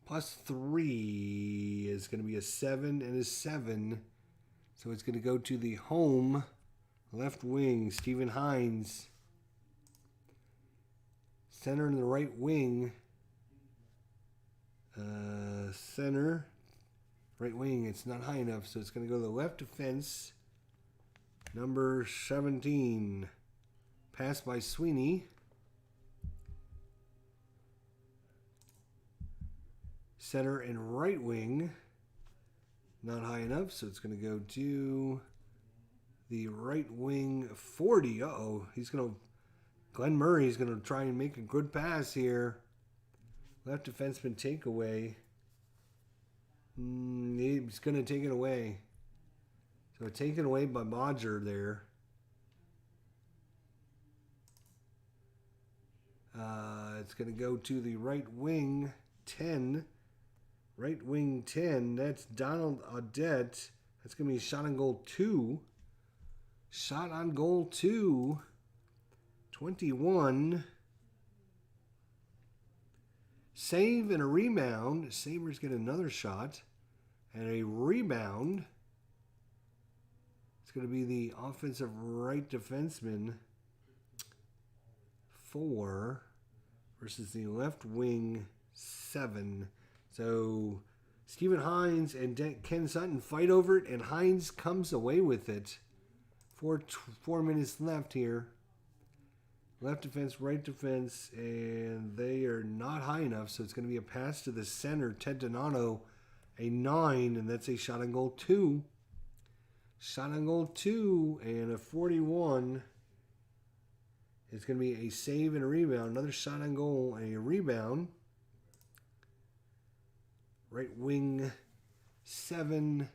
+3 is going to be a 7 and a 7. So it's going to go to the home left wing, Stephen Hines. Center in the right wing. Center. Right wing, it's not high enough, so it's going to go to the left defense. Number 17. Pass by Sweeney. Center and right wing. Not high enough, so it's going to go to the right wing 40. Uh-oh. Glenn Murray's going to try and make a good pass here. Left defenseman takeaway. He's going to take it away. So taken away by Bodger there. It's going to go to the right wing 10. Right wing 10. That's Donald Audette. That's going to be shot on goal 2. Shot on goal 2. 21. Save and a rebound. Sabres get another shot. And a rebound. It's going to be the offensive right defenseman. 4 versus the left wing 7. So Stephen Hines and Ken Sutton fight over it, and Hines comes away with it. 4 minutes left here. Left defense, right defense, and they are not high enough, so it's going to be a pass to the center, Ted Donato, a 9, and that's a shot on goal 2. Shot on goal 2, and a 41. It's going to be a save and a rebound. Another shot on goal and a rebound. Right wing 7,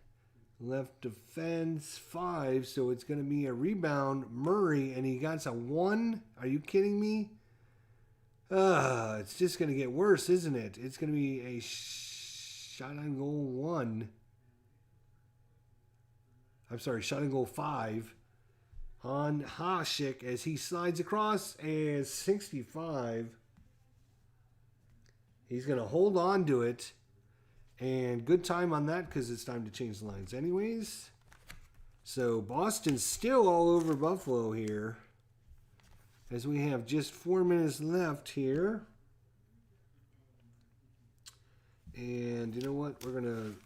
left defense 5. So it's going to be a rebound. Murray, and he got a 1. Are you kidding me? It's just going to get worse, isn't it? It's going to be a shot on goal 1. I'm sorry, shot on goal 5. On Hasek as he slides across, and 65. He's going to hold on to it. And good time on that because it's time to change the lines anyways. So Boston's still all over Buffalo here. As we have just 4 minutes left here. And you know what? We're going to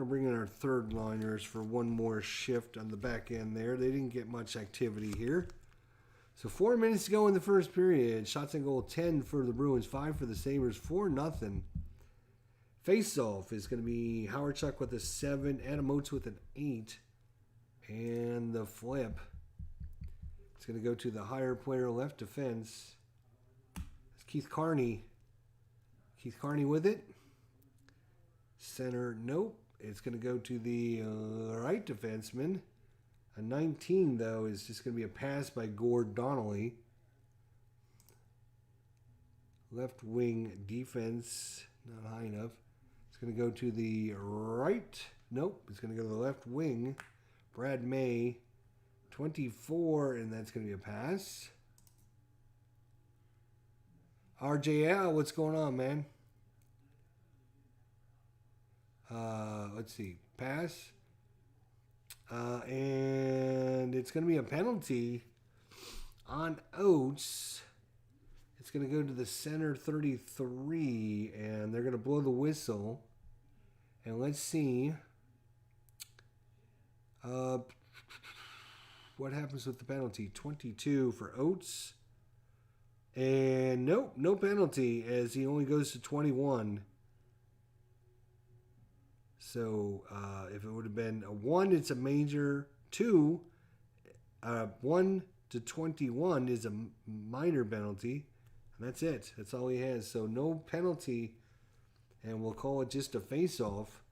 bring in our third liners for one more shift on the back end there. They didn't get much activity here. So 4 minutes to go in the first period. Shots on goal 10 for the Bruins, 5 for the Sabres, 4-0. Face-off is going to be Howardchuk with a 7, Adam Oates with an 8. And the flip. It's going to go to the higher player left defense. It's Keith Carney. Keith Carney with it. Center, nope. It's going to go to the right defenseman. A 19, though, is just going to be a pass by Gord Donnelly. Left wing defense, not high enough. It's going to go to the right. Nope, it's going to go to the left wing. Brad May, 24, and that's going to be a pass. RJL, what's going on, man? Let's see. Pass. And it's going to be a penalty on Oates. It's going to go to the center 33, and they're going to blow the whistle. And let's see what happens with the penalty. 22 for Oates. And nope, no penalty as he only goes to 21. So if it would have been a 1, it's a major. 2, 1 to 21 is a minor penalty. And that's it. That's all he has. So no penalty. And we'll call it just a face-off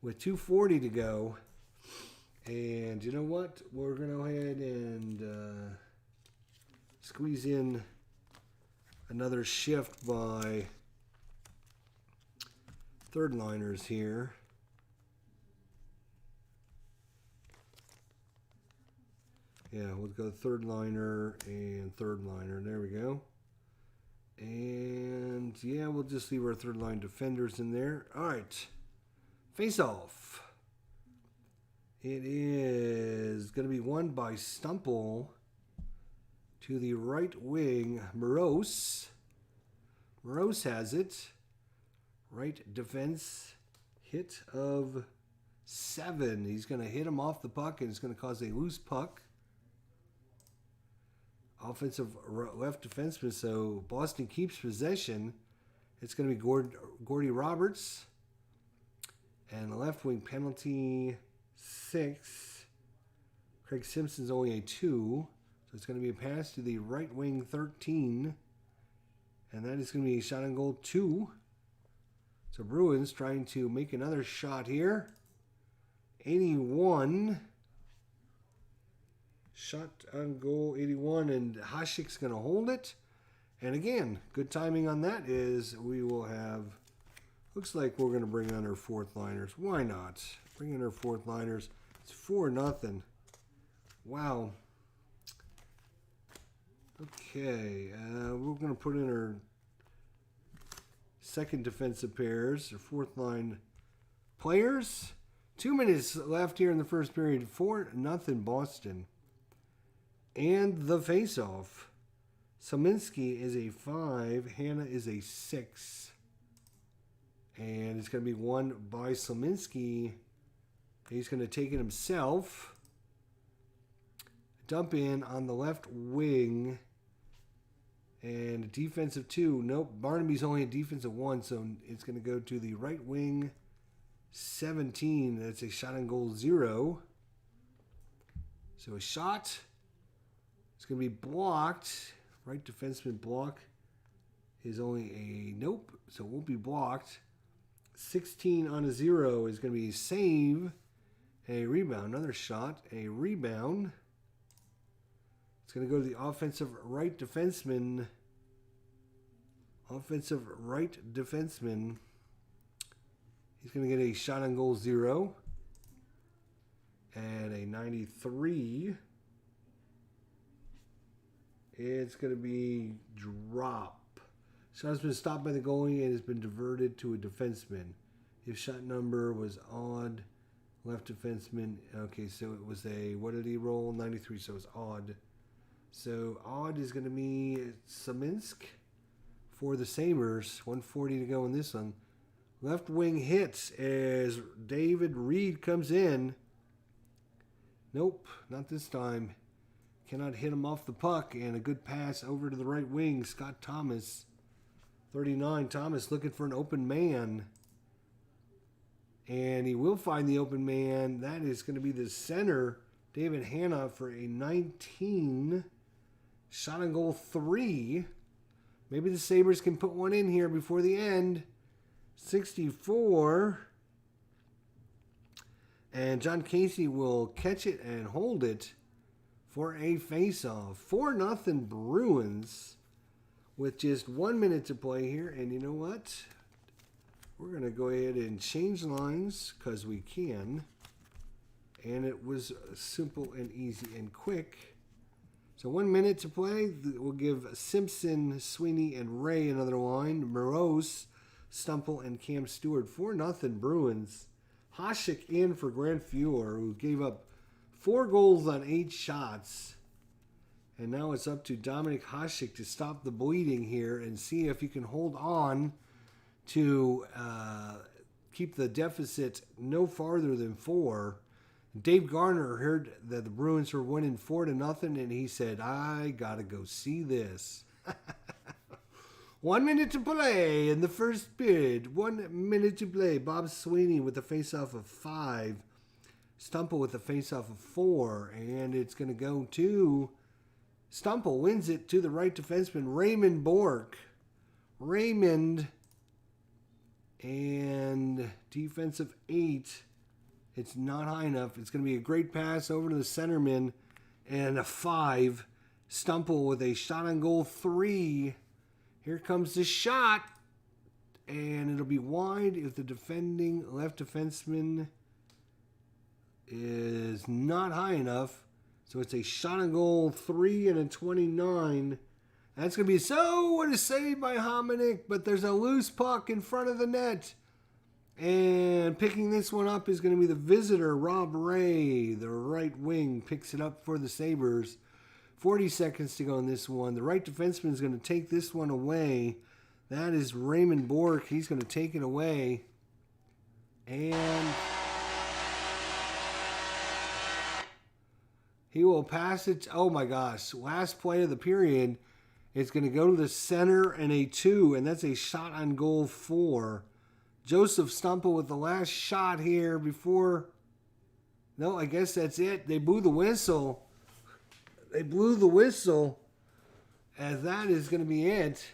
with 2:40 to go. And you know what? We're going to go ahead and squeeze in another shift by third liners here. Yeah, we'll go third liner and third liner. There we go. And yeah, we'll just leave our third line defenders in there. All right. Face off. It is going to be won by Stumple to the right wing. Morose. Morose has it. Right defense. Hit of 7. He's going to hit him off the puck, and it's going to cause a loose puck. Offensive left defenseman, so Boston keeps possession. It's going to be Gordy Roberts. And the left wing penalty 6. Craig Simpson's only a 2. So it's going to be a pass to the right wing 13. And that is going to be a shot on goal 2. So Bruins trying to make another shot here. 81. Shot on goal 81, and Hasik's going to hold it. And again, good timing on that is we will have, looks like we're going to bring on our fourth liners. Why not? Bring in our fourth liners. It's 4-0. Wow. Okay, we're going to put in our second defensive pairs, our fourth line players. 2 minutes left here in the first period. 4-0 Boston. And the face-off. Sominski is a 5. Hannah is a 6. And it's going to be won by Sominski. He's going to take it himself. Dump in on the left wing. And a defensive 2. Nope, Barnaby's only a defensive 1, so it's going to go to the right wing 17. That's a shot on goal 0. So a shot. It's going to be blocked. Right defenseman block is only a nope, so it won't be blocked. 16 on a 0 is going to be a save, a rebound, another shot, a rebound. It's going to go to the offensive right defenseman. Offensive right defenseman. He's going to get a shot on goal 0 and a 93. It's going to be drop. Shot has been stopped by the goalie and has been diverted to a defenseman. If shot number was odd, left defenseman. Okay, so it was a, what did he roll? 93, so it's odd. So odd is going to be Saminsk for the Sabres. 140 to go in this one. Left wing hits as David Reed comes in. Nope, not this time. Cannot hit him off the puck, and a good pass over to the right wing. Scott Thomas, 39. Thomas looking for an open man. And he will find the open man. That is going to be the center, David Hanna, for a 19. Shot on goal 3. Maybe the Sabres can put one in here before the end. 64. And John Casey will catch it and hold it for a face-off. 4-0 Bruins with just 1 minute to play here. And you know what? We're going to go ahead and change lines because we can. And it was simple and easy and quick. So 1 minute to play. We'll give Simpson, Sweeney, and Ray another line. Morose, Stumple, and Cam Stewart. 4-0 Bruins. Hasek in for Grant Fuhr, who gave up 4 goals on 8 shots. And now it's up to Dominic Hasek to stop the bleeding here and see if he can hold on to keep the deficit no farther than 4. Dave Garner heard that the Bruins were winning 4-0, and he said, I got to go see this. 1 minute to play in the first period. 1 minute to play. Bob Sweeney with a face-off of 5. Stumple with a face-off of 4. And it's going to go to Stumple. Wins it to the right defenseman, Raymond Bork. Raymond and defensive 8. It's not high enough. It's going to be a great pass over to the centerman and a 5. Stumple with a shot on goal 3. Here comes the shot. And it'll be wide if the defending left defenseman is not high enough. So it's a shot on goal 3 and a 29. That's going to be what a save by Hominick, but there's a loose puck in front of the net. And picking this one up is going to be the visitor, Rob Ray. The right wing picks it up for the Sabres. 40 seconds to go in this one. The right defenseman is going to take this one away. That is Raymond Bork. He's going to take it away. And he will pass it. Oh my gosh. Last play of the period. It's going to go to the center and a 2. And that's a shot on goal 4. Joseph Stumple with the last shot here before. No, I guess that's it. They blew the whistle. They blew the whistle. As that is going to be it.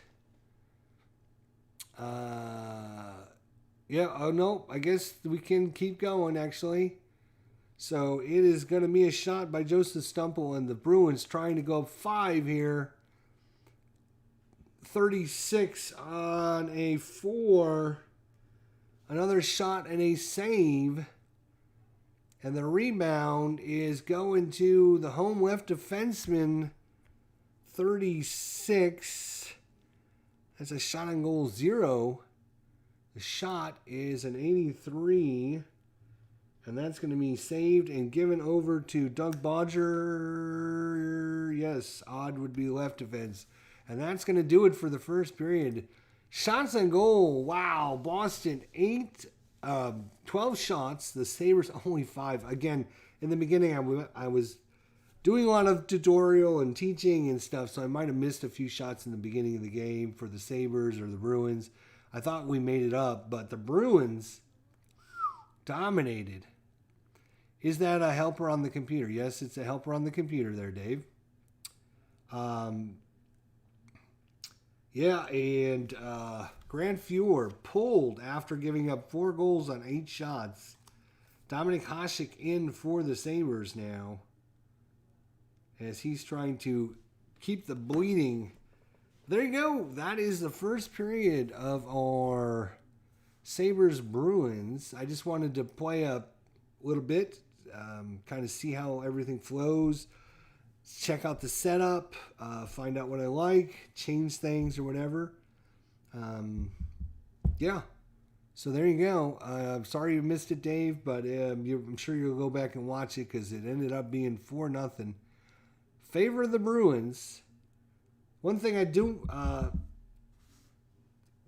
Yeah, oh no, I guess we can keep going actually. So it is going to be a shot by Joseph Stumple and the Bruins trying to go up 5 here. 36 on a 4. Another shot and a save. And the rebound is going to the home left defenseman. 36. That's a shot on goal 0. The shot is an 83. And that's going to be saved and given over to Doug Bodger. Yes, odd would be left defense. And that's going to do it for the first period. Shots on goal. Wow. Boston 12 shots. The Sabres only 5. Again, in the beginning, I was doing a lot of tutorial and teaching and stuff, so I might have missed a few shots in the beginning of the game for the Sabres or the Bruins. I thought we made it up, but the Bruins dominated. Is that a helper on the computer? Yes, it's a helper on the computer there, Dave. Yeah, and Grant Fuhr pulled after giving up 4 goals on 8 shots. Dominic Hasek in for the Sabres now, as he's trying to keep the bleeding. There you go. That is the first period of our Sabres Bruins. I just wanted to play a little bit, kind of see how everything flows. Check out the setup, find out what I like, change things or whatever. Yeah. So there you go. I'm sorry you missed it, Dave, but I'm sure you'll go back and watch it because it ended up being 4-0. Favor of the Bruins. One thing I do,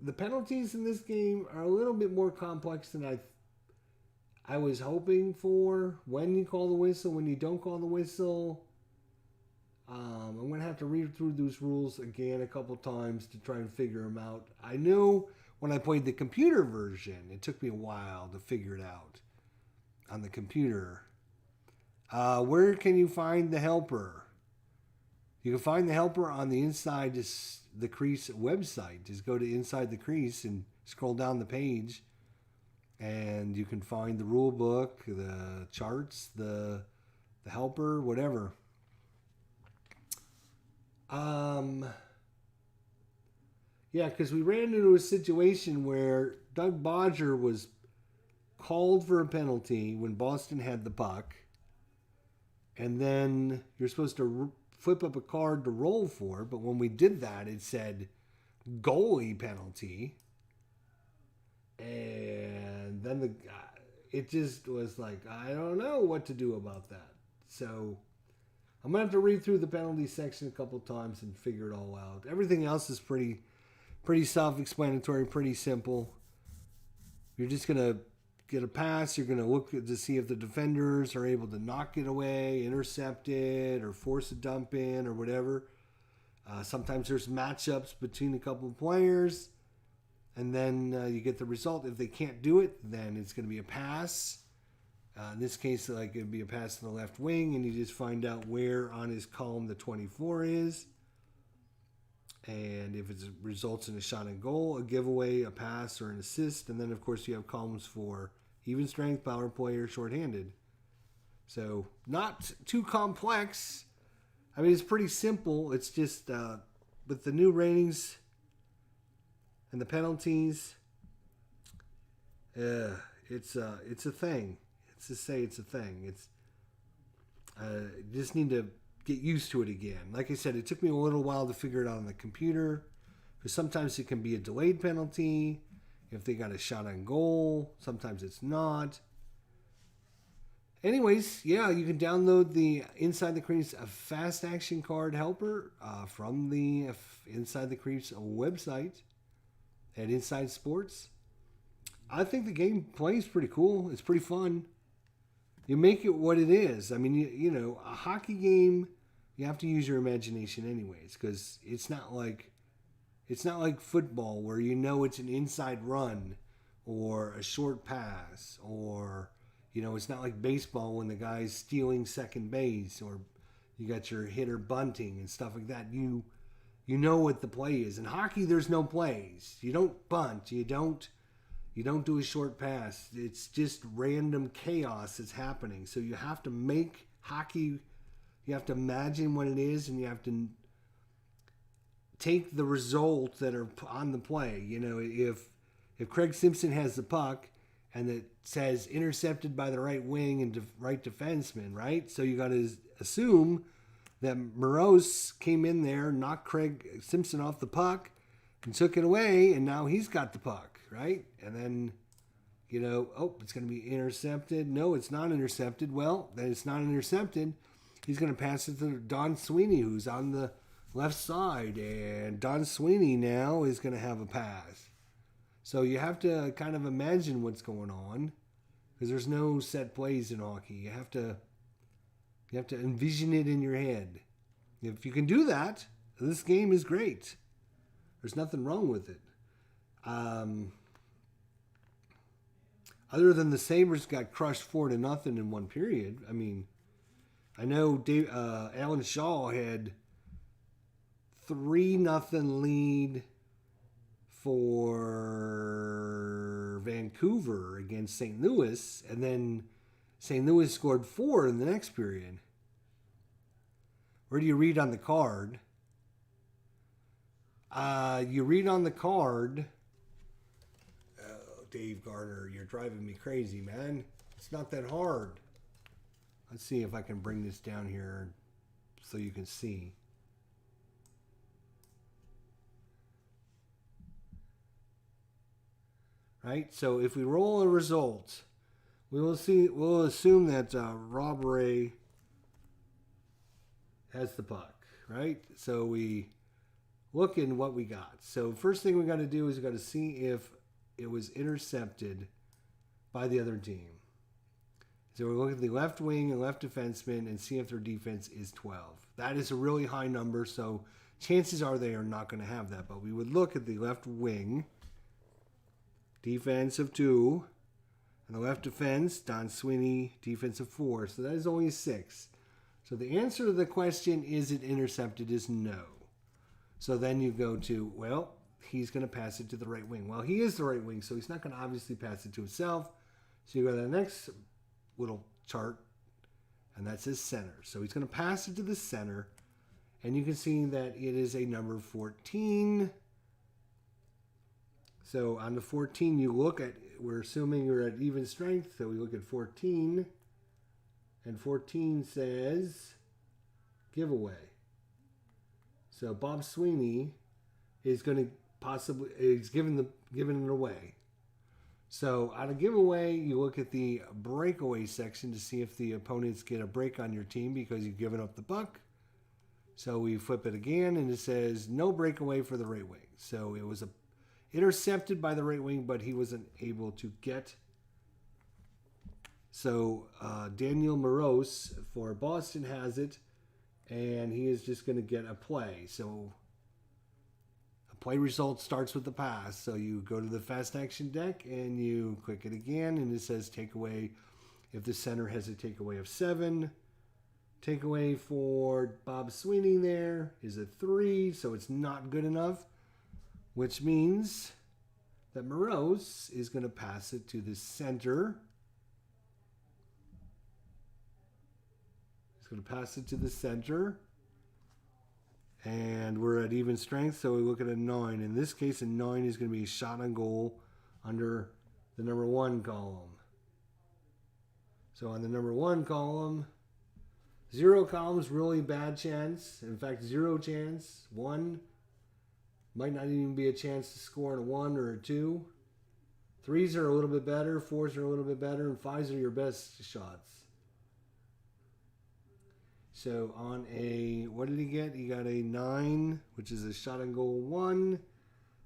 the penalties in this game are a little bit more complex than I was hoping for. When you call the whistle, when you don't call the whistle. I'm going to have to read through those rules again a couple times to try and figure them out. I knew when I played the computer version, it took me a while to figure it out on the computer. Where can you find the helper? You can find the helper on the Inside the Crease website. Just go to Inside the Crease and scroll down the page. And you can find the rule book, the charts, the helper, whatever. Yeah, because we ran into a situation where Doug Bodger was called for a penalty when Boston had the puck. And then you're supposed to flip up a card to roll for. But when we did that, it said goalie penalty. And then it just was like, I don't know what to do about that. So I'm going to have to read through the penalty section a couple times and figure it all out. Everything else is pretty self-explanatory, pretty simple. You're just going to get a pass. You're going to look to see if the defenders are able to knock it away, intercept it, or force a dump in, or whatever. Sometimes there's matchups between a couple of players, and then you get the result. If they can't do it, then it's going to be a pass. In this case, like, it'd be a pass to the left wing, and you just find out where on his column the 24 is. And if it results in a shot and goal, a giveaway, a pass, or an assist. And then, of course, you have columns for even strength, power play, or shorthanded. So not too complex. I mean, it's pretty simple. It's just with the new ratings and the penalties, it's a thing. It's to say it's a thing. It's you just need to get used to it again. Like I said, it took me a little while to figure it out on the computer because sometimes it can be a delayed penalty if they got a shot on goal. Sometimes it's not. Anyways, yeah, you can download the Inside the Crease Fast Action Card Helper from the Inside the Crease website at Inside Sports. I think the game plays pretty cool. It's pretty fun. You make it what it is. I mean, you know, a hockey game, you have to use your imagination anyways, because it's not like football where you know it's an inside run or a short pass, or you know, it's not like baseball when the guy's stealing second base or you got your hitter bunting and stuff like that. You know what the play is. In hockey, there's no plays. You don't bunt. You don't do a short pass. It's just random chaos that's happening. So you have to make hockey, you have to imagine what it is, and you have to take the results that are on the play. You know, if Craig Simpson has the puck and it says intercepted by the right wing and right defenseman, right? So you got to assume that Morose came in there, knocked Craig Simpson off the puck and took it away, and now he's got the puck, right? And then, you know, oh, it's going to be intercepted. No, it's not intercepted. Well, then it's not intercepted. He's going to pass it to Don Sweeney, who's on the left side, and Don Sweeney now is going to have a pass. So you have to kind of imagine what's going on because there's no set plays in hockey. You have to envision it in your head. If you can do that, this game is great. There's nothing wrong with it. Other than the Sabres got crushed 4-0 in one period. I mean, I know Alan Shaw had 3-0 lead for Vancouver against St. Louis, and then St. Louis scored 4 in the next period. Where do you read on the card? You read on the card. Oh, Dave Garner, you're driving me crazy, man. It's not that hard. Let's see if I can bring this down here so you can see. Right? So if we roll a result, we'll assume that Rob Ray has the puck, right? So we look in what we got. So first thing we got to do is we got to see if it was intercepted by the other team. So we look at the left wing and left defenseman and see if their defense is 12. That is a really high number, so chances are they are not going to have that. But we would look at the left wing, defense of 2, and the left defense, Don Sweeney, defense of 4. So that is only 6. So the answer to the question, is it intercepted, is no. So then you go to, well, he's going to pass it to the right wing. Well, he is the right wing, so he's not going to obviously pass it to himself. So you go to the next little chart, and that says center. So he's going to pass it to the center, and you can see that it is a number 14. So on the 14, you look at, we're assuming you're at even strength, so we look at 14, and 14 says giveaway. So Bob Sweeney is going to is giving it away. So on a giveaway, you look at the breakaway section to see if the opponents get a break on your team because you've given up the puck. So we flip it again, and it says no breakaway for the right wing. So it was intercepted by the right wing, but he wasn't able to get. So Daniel Morose for Boston has it, and he is just going to get a play. So a play result starts with the pass. So you go to the fast action deck, and you click it again, and it says takeaway. If the center has a takeaway of 7, takeaway for Bob Sweeney there is a 3, so it's not good enough, which means that Morose is going to pass it to the center, going to pass it to the center. And we're at even strength, so we look at a 9. In this case, a 9 is going to be a shot on goal under the number 1 column. So on the number 1 column, 0 columns, really bad chance. In fact, 0 chance. 1 might not even be a chance to score on a 1 or a 2. 3s are a little bit better, 4s are a little bit better, and 5s are your best shots. So on a, what did he get? He got a 9, which is a shot on goal 1.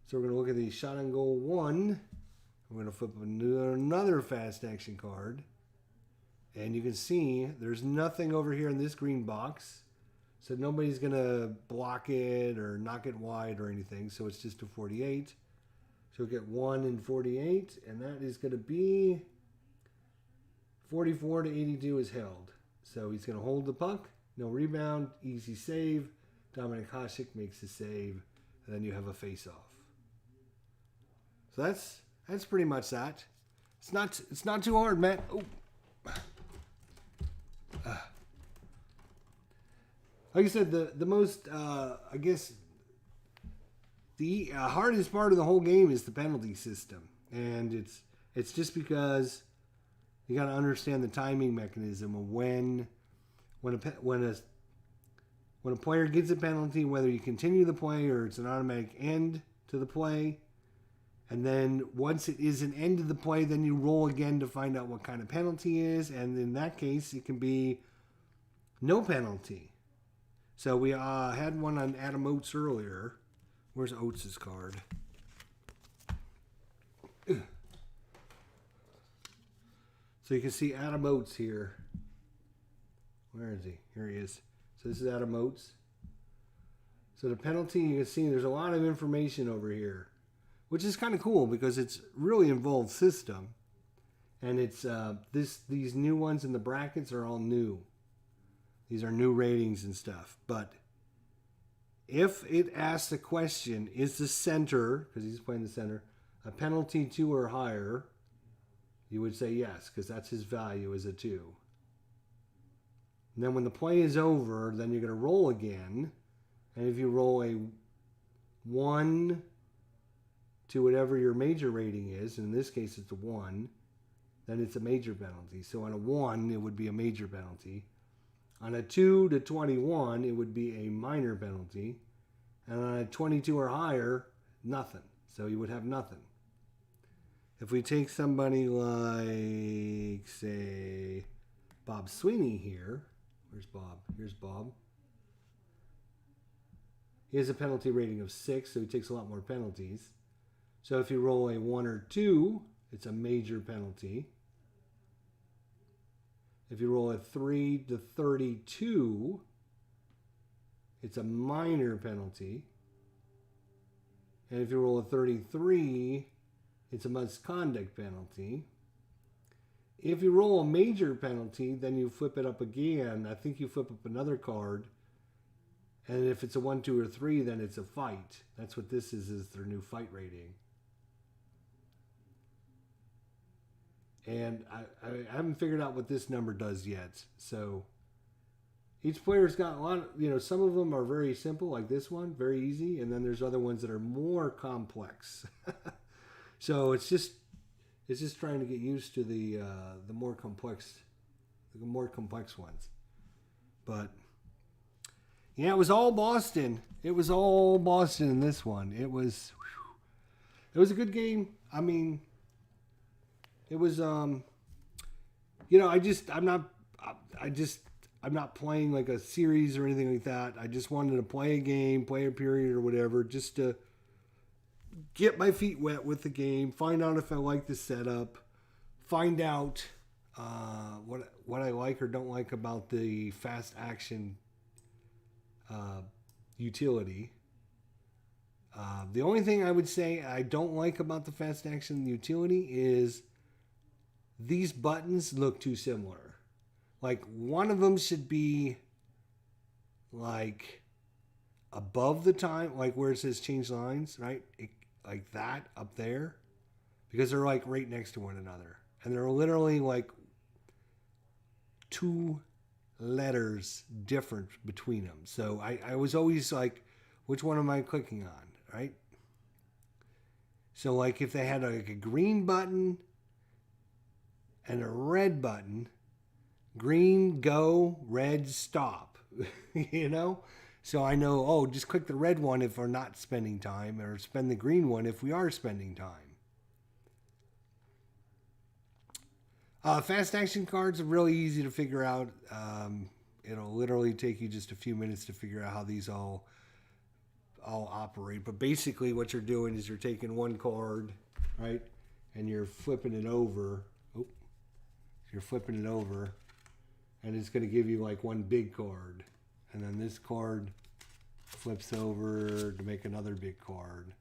So we're going to look at the shot on goal 1. We're going to flip another fast action card. And you can see there's nothing over here in this green box. So nobody's going to block it or knock it wide or anything. So it's just a 48. So we'll get 1 and 48. And that is going to be 44 to 82 is held. So he's going to hold the puck. No rebound, easy save. Dominik Hasek makes the save, and then you have a face-off. So that's pretty much that. It's not too hard, Matt. Oh. Like I said, the most I guess the hardest part of the whole game is the penalty system, and it's just because you got to understand the timing mechanism of when a player gets a penalty, whether you continue the play or it's an automatic end to the play. And then once it is an end to the play, then you roll again to find out what kind of penalty is. And in that case, it can be no penalty. So we had one on Adam Oates earlier. Where's Oates' card? So you can see Adam Oates here. Where is he? Here he is. So this is Adam Oates. So the penalty, you can see there's a lot of information over here, which is kind of cool because it's really involved system. And it's these new ones in the brackets are all new. These are new ratings and stuff. But if it asks the question, is the center, because he's playing the center, a penalty 2 or higher, you would say yes, because that's his value is a 2. And then when the play is over, then you're going to roll again. And if you roll a 1 to whatever your major rating is, and in this case it's a 1, then it's a major penalty. So on a 1, it would be a major penalty. On a 2 to 21, it would be a minor penalty. And on a 22 or higher, nothing. So you would have nothing. If we take somebody like, say, Bob Sweeney here. Where's Bob? Here's Bob. He has a penalty rating of 6, so he takes a lot more penalties. So if you roll a 1 or 2, it's a major penalty. If you roll a 3 to 32, it's a minor penalty. And if you roll a 33, it's a misconduct penalty. If you roll a major penalty, then you flip it up again. I think you flip up another card. And if it's a 1, 2, or 3, then it's a fight. That's what this is their new fight rating. And I haven't figured out what this number does yet. So each player's got a lot of, some of them are very simple, like this one, very easy. And then there's other ones that are more complex. So it's just trying to get used to the more complex ones. But yeah, it was all Boston. It was all Boston in this one. It was a good game. I mean, it was I'm not playing like a series or anything like that. I just wanted to play a game, play a period or whatever, just to get my feet wet with the game, find out if I like the setup, find out what I like or don't like about the fast action utility. The only thing I would say I don't like about the fast action utility is these buttons look too similar. Like one of them should be like above the time, like where it says change lines, right? Like that up there, because they're like right next to one another, and they're literally like 2 letters different between them. So I was always like, which one am I clicking on, right? So like if they had like a green button and a red button, green go, red stop, you know? So I know, oh, just click the red one if we're not spending time, or spend the green one if we are spending time. Fast action cards are really easy to figure out. It'll literally take you just a few minutes to figure out how these all operate. But basically what you're doing is you're taking one card, right? And you're flipping it over. Oh, you're flipping it over. And it's going to give you like one big card. And then this card flips over to make another big card.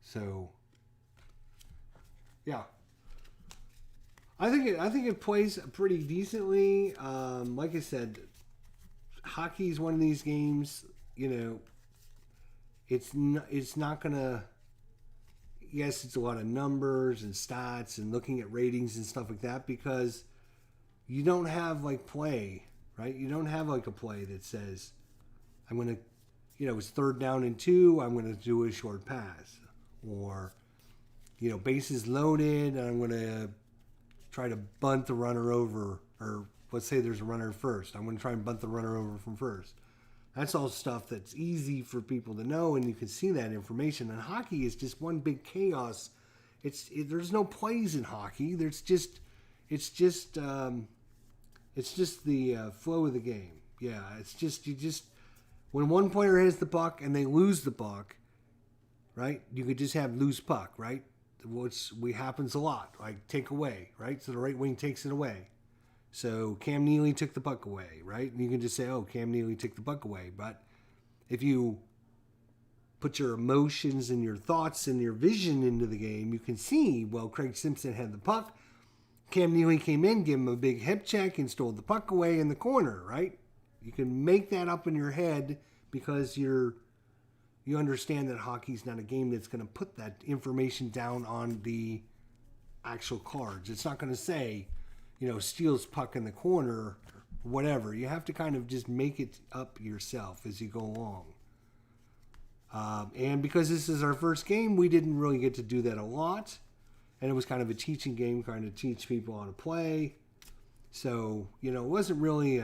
So, yeah. I think it plays pretty decently. Like I said, hockey is one of these games. You know, it's not gonna. Yes, it's a lot of numbers and stats and looking at ratings and stuff like that, because you don't have like play, right? You don't have like a play that says, I'm gonna, it's 3rd down and 2. I'm gonna do a short pass, or bases loaded, and I'm gonna try to bunt the runner over, or let's say there's a runner first. I'm going to try and bunt the runner over from first. That's all stuff that's easy for people to know, and you can see that information. And hockey is just one big chaos. There's no plays in hockey. It's just the flow of the game. Yeah, when one player has the puck and they lose the puck, right? You could just have loose puck, right? Which happens a lot, like take away, right? So the right wing takes it away. So Cam Neely took the puck away, right? And you can just say, oh, Cam Neely took the puck away. But if you put your emotions and your thoughts and your vision into the game, you can see, well, Craig Simpson had the puck. Cam Neely came in, gave him a big hip check, and stole the puck away in the corner, right? You can make that up in your head because you understand that hockey's not a game that's going to put that information down on the actual cards. It's not going to say, steals puck in the corner, or whatever. You have to kind of just make it up yourself as you go along. And because this is our first game, we didn't really get to do that a lot. And it was kind of a teaching game, trying to teach people how to play. So, it wasn't really,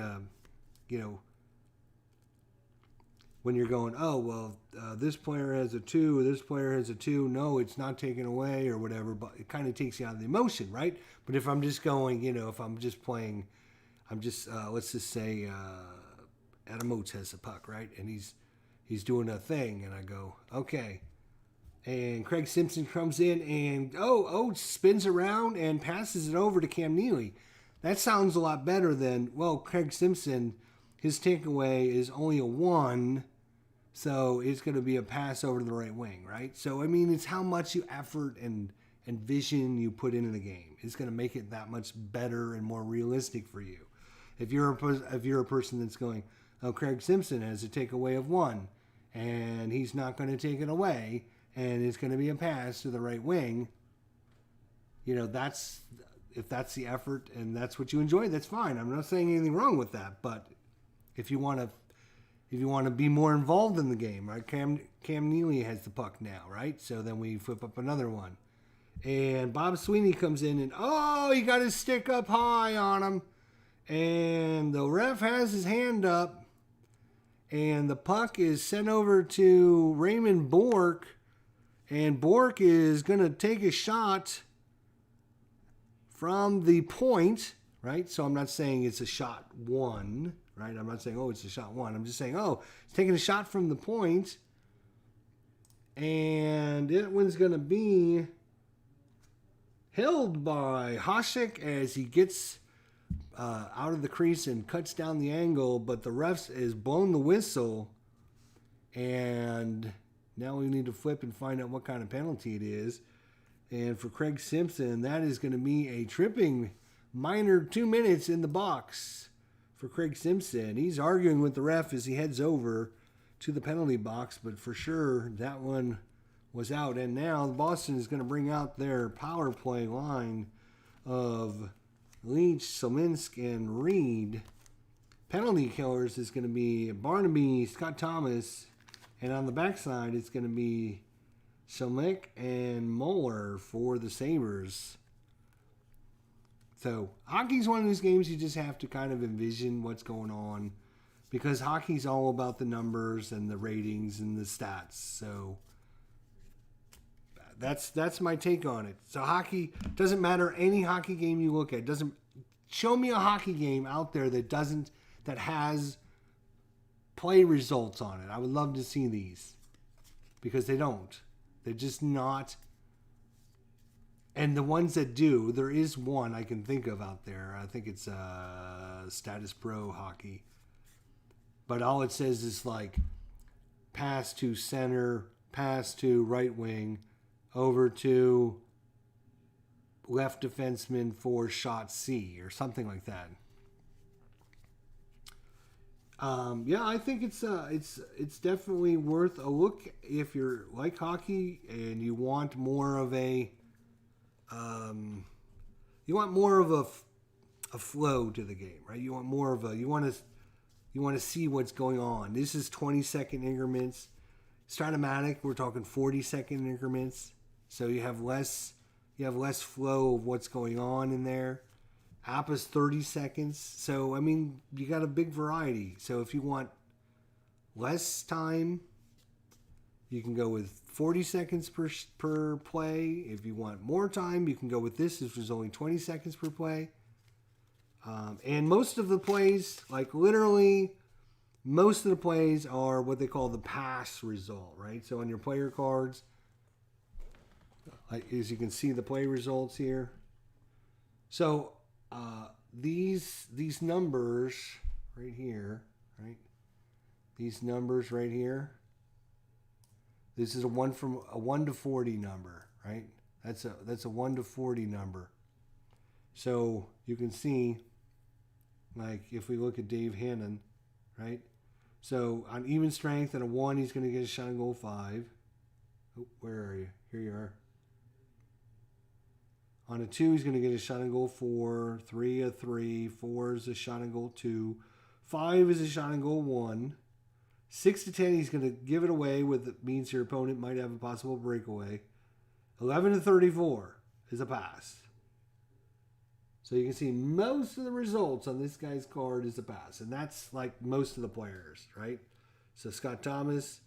when you're going, oh, well, this player has a 2, or this player has a 2. No, it's not taken away or whatever, but it kind of takes you out of the emotion, right? But if I'm just going, if I'm just playing, let's just say Adam Oates has the puck, right? And he's doing a thing, and I go, okay. And Craig Simpson comes in, and, Oates spins around and passes it over to Cam Neely. That sounds a lot better than, well, Craig Simpson, his takeaway is only a 1, so it's going to be a pass over to the right wing, right? So, it's how much effort and vision you put into the game. It's going to make it that much better and more realistic for you. If you're a person that's going, oh, Craig Simpson has a takeaway of 1, and he's not going to take it away, and it's going to be a pass to the right wing, if that's the effort and that's what you enjoy, that's fine. I'm not saying anything wrong with that, but if you want to be more involved in the game, right? Cam Neely has the puck now, right? So then we flip up another one. And Bob Sweeney comes in, and he got his stick up high on him. And the ref has his hand up. And the puck is sent over to Raymond Bork. And Bork is going to take a shot from the point, right? So I'm not saying it's a shot 1. Right? I'm not saying, it's a shot 1. I'm just saying, he's taking a shot from the point. And that one's going to be held by Hasek as he gets out of the crease and cuts down the angle. But the ref is blown the whistle. And now we need to flip and find out what kind of penalty it is. And for Craig Simpson, that is going to be a tripping minor 2 minutes in the box. For Craig Simpson, he's arguing with the ref as he heads over to the penalty box, but for sure that one was out. And now Boston is going to bring out their power play line of Leach, Sominsk, and Reed. Penalty killers is going to be Barnaby, Scott Thomas, and on the backside it's going to be Shelmick and Moeller for the Sabres. So hockey's one of those games you just have to kind of envision what's going on, because hockey's all about the numbers and the ratings and the stats. So that's my take on it. So hockey doesn't matter, any hockey game you look at, doesn't show me a hockey game out there that has play results on it. I would love to see these, because they don't. They're just not. And the ones that do, there is one I can think of out there. I think it's Status Pro Hockey. But all it says is like pass to center, pass to right wing, over to left defenseman for shot C or something like that. Yeah, I think it's definitely worth a look if you're like hockey and you want more of a flow to the game, right? You want to see what's going on. This is 20-second increments. Stratomatic, we're talking 40-second increments. So you have less flow of what's going on in there. Appa's 30 seconds. So, I mean, you got a big variety. So if you want less time, you can go with 40 seconds per play. If you want more time, you can go with this, which is only 20 seconds per play. And most of the plays, like literally, most of the plays are what they call the pass result, right? So on your player cards, as you can see the play results here. So these numbers right here, right? These numbers right here. This is a 1 to 40 number, right? That's a 1 to 40 number. So you can see, like if we look at Dave Hannon, right? So on even strength and a 1, he's going to get a shot on goal 5. Oh, where are you? Here you are. On a 2, he's going to get a shot on goal 4. 3, a 3. 4 is a shot on goal 2. 5 is a shot on goal 1. 6 to 10, he's going to give it away, means your opponent might have a possible breakaway. 11 to 34 is a pass. So you can see most of the results on this guy's card is a pass. And that's like most of the players, right? So Scott Thomas,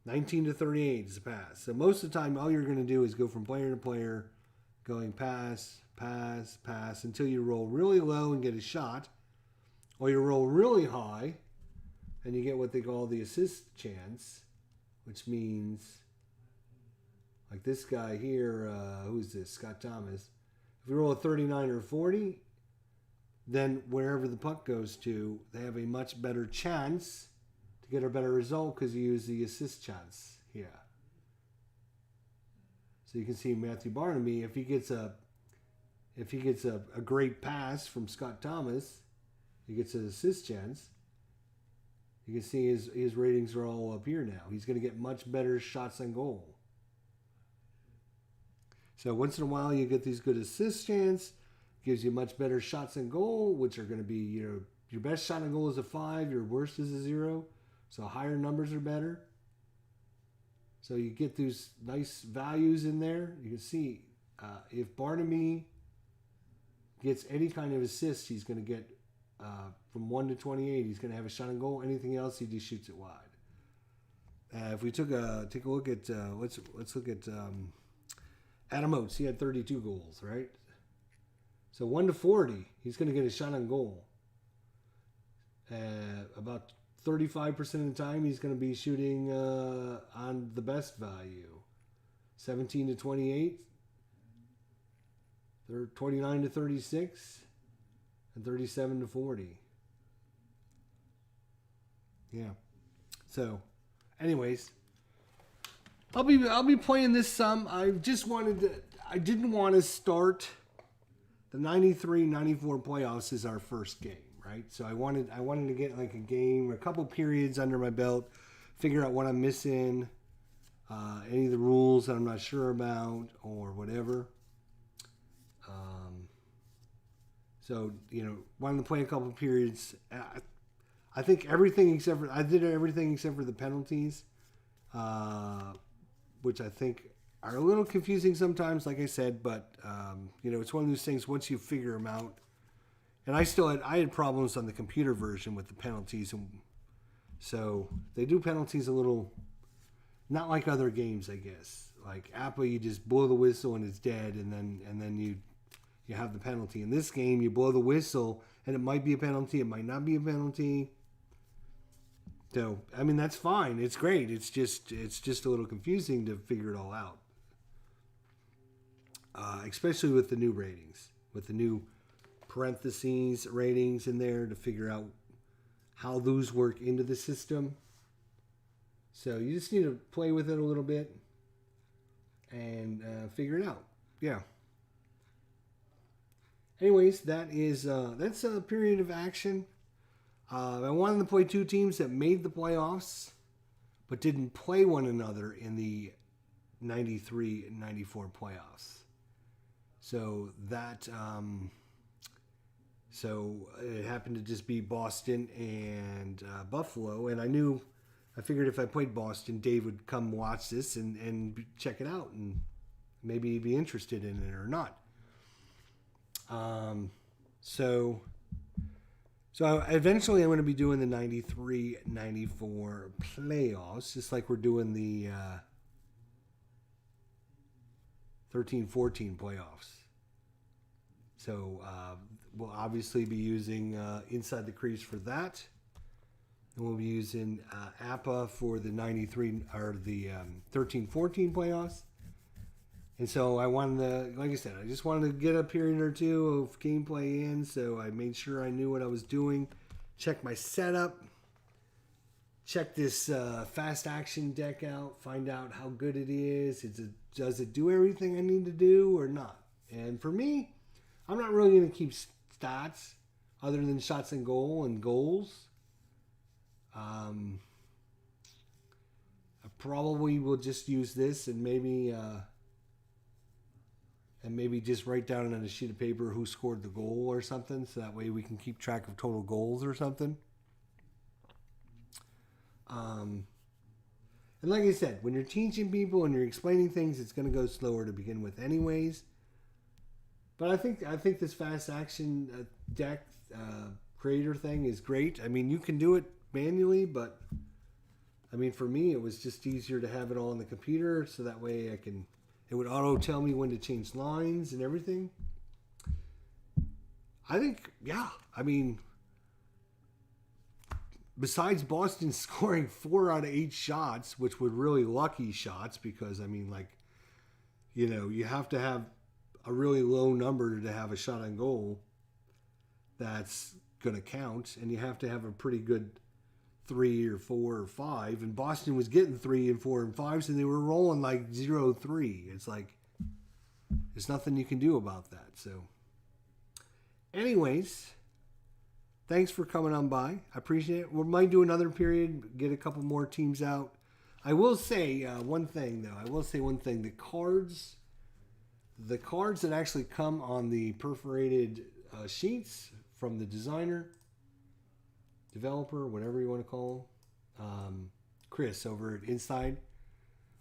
19 to 38 is a pass. So most of the time, all you're going to do is go from player to player, going pass, pass, pass, until you roll really low and get a shot. Or you roll really high and you get what they call the assist chance, which means, like this guy here, who's this? Scott Thomas. If you roll a 39 or 40, then wherever the puck goes to, they have a much better chance to get a better result because you use the assist chance here. So you can see Matthew Barnaby, if he gets a great pass from Scott Thomas, he gets an assist chance. You can see his ratings are all up here now. He's going to get much better shots on goal. So once in a while you get these good assist chance, gives you much better shots on goal, which are going to be, your best shot on goal is a 5, your worst is a 0. So higher numbers are better. So you get these nice values in there. You can see if Barnaby gets any kind of assist, he's going to get from 1 to 28. He's going to have a shot on goal. Anything else, he just shoots it wide. If we take a look at let's look at Adam Oates. He had 32 goals, right? So 1 to 40, he's going to get a shot on goal. About 35% of the time, he's going to be shooting on the best value. 17 to 28, 29 to 36, and 37 to 40. Yeah. So, anyways, I'll be playing this some. I didn't want to start the 93-94 playoffs as our first game, right? So I wanted to get like a couple periods under my belt, figure out what I'm missing, any of the rules that I'm not sure about or whatever. So, wanted to play a couple of periods. I think everything except for, I did everything except for the penalties, which I think are a little confusing sometimes, like I said, but, it's one of those things once you figure them out. And I had problems on the computer version with the penalties. And so they do penalties a little, not like other games, I guess. Like APA, you just blow the whistle and it's dead, and then you have the penalty. In this game, you blow the whistle, and it might be a penalty, it might not be a penalty. So, I mean, that's fine. It's great. It's just a little confusing to figure it all out. Especially with the new ratings, with the new parentheses ratings in there to figure out how those work into the system. So you just need to play with it a little bit and figure it out. Yeah. Anyways, that's a period of action. I wanted to play two teams that made the playoffs, but didn't play one another in the 93 and 94 playoffs. So that, so it happened to just be Boston and Buffalo, and I figured if I played Boston, Dave would come watch this and check it out, and maybe he'd be interested in it or not. So eventually I'm going to be doing the 93-94 playoffs, just like we're doing the 13-14 playoffs. So we'll obviously be using Inside the Crease for that. And we'll be using APA for the 93 or the 13-14 playoffs. And so I wanted to, like I said, I just wanted to get a period or two of gameplay in, so I made sure I knew what I was doing. Check my setup. Check this fast action deck out. Find out how good it is. Does it do everything I need to do or not? And for me, I'm not really going to keep stats other than shots and goal and goals. I probably will just use this and maybe just write down on a sheet of paper who scored the goal or something, so that way we can keep track of total goals or something. And like I said, when you're teaching people and you're explaining things, it's going to go slower to begin with anyways. But I think this fast action deck creator thing is great. I mean, you can do it manually, but I mean, for me, it was just easier to have it all on the computer, so that way it would auto tell me when to change lines and everything. I think, yeah, I mean, besides Boston scoring 4 out of 8 shots, which were really lucky shots, because, I mean, like, you have to have a really low number to have a shot on goal that's going to count, and you have to have a pretty good 3 or 4 or 5, and Boston was getting 3 and 4 and 5s, and they were rolling like 0-3. It's like, there's nothing you can do about that. So anyways, thanks for coming on by. I appreciate it. We might do another period, get a couple more teams out. I will say one thing, though. The cards that actually come on the perforated sheets from the developer, whatever you want to call him, Chris over at Inside,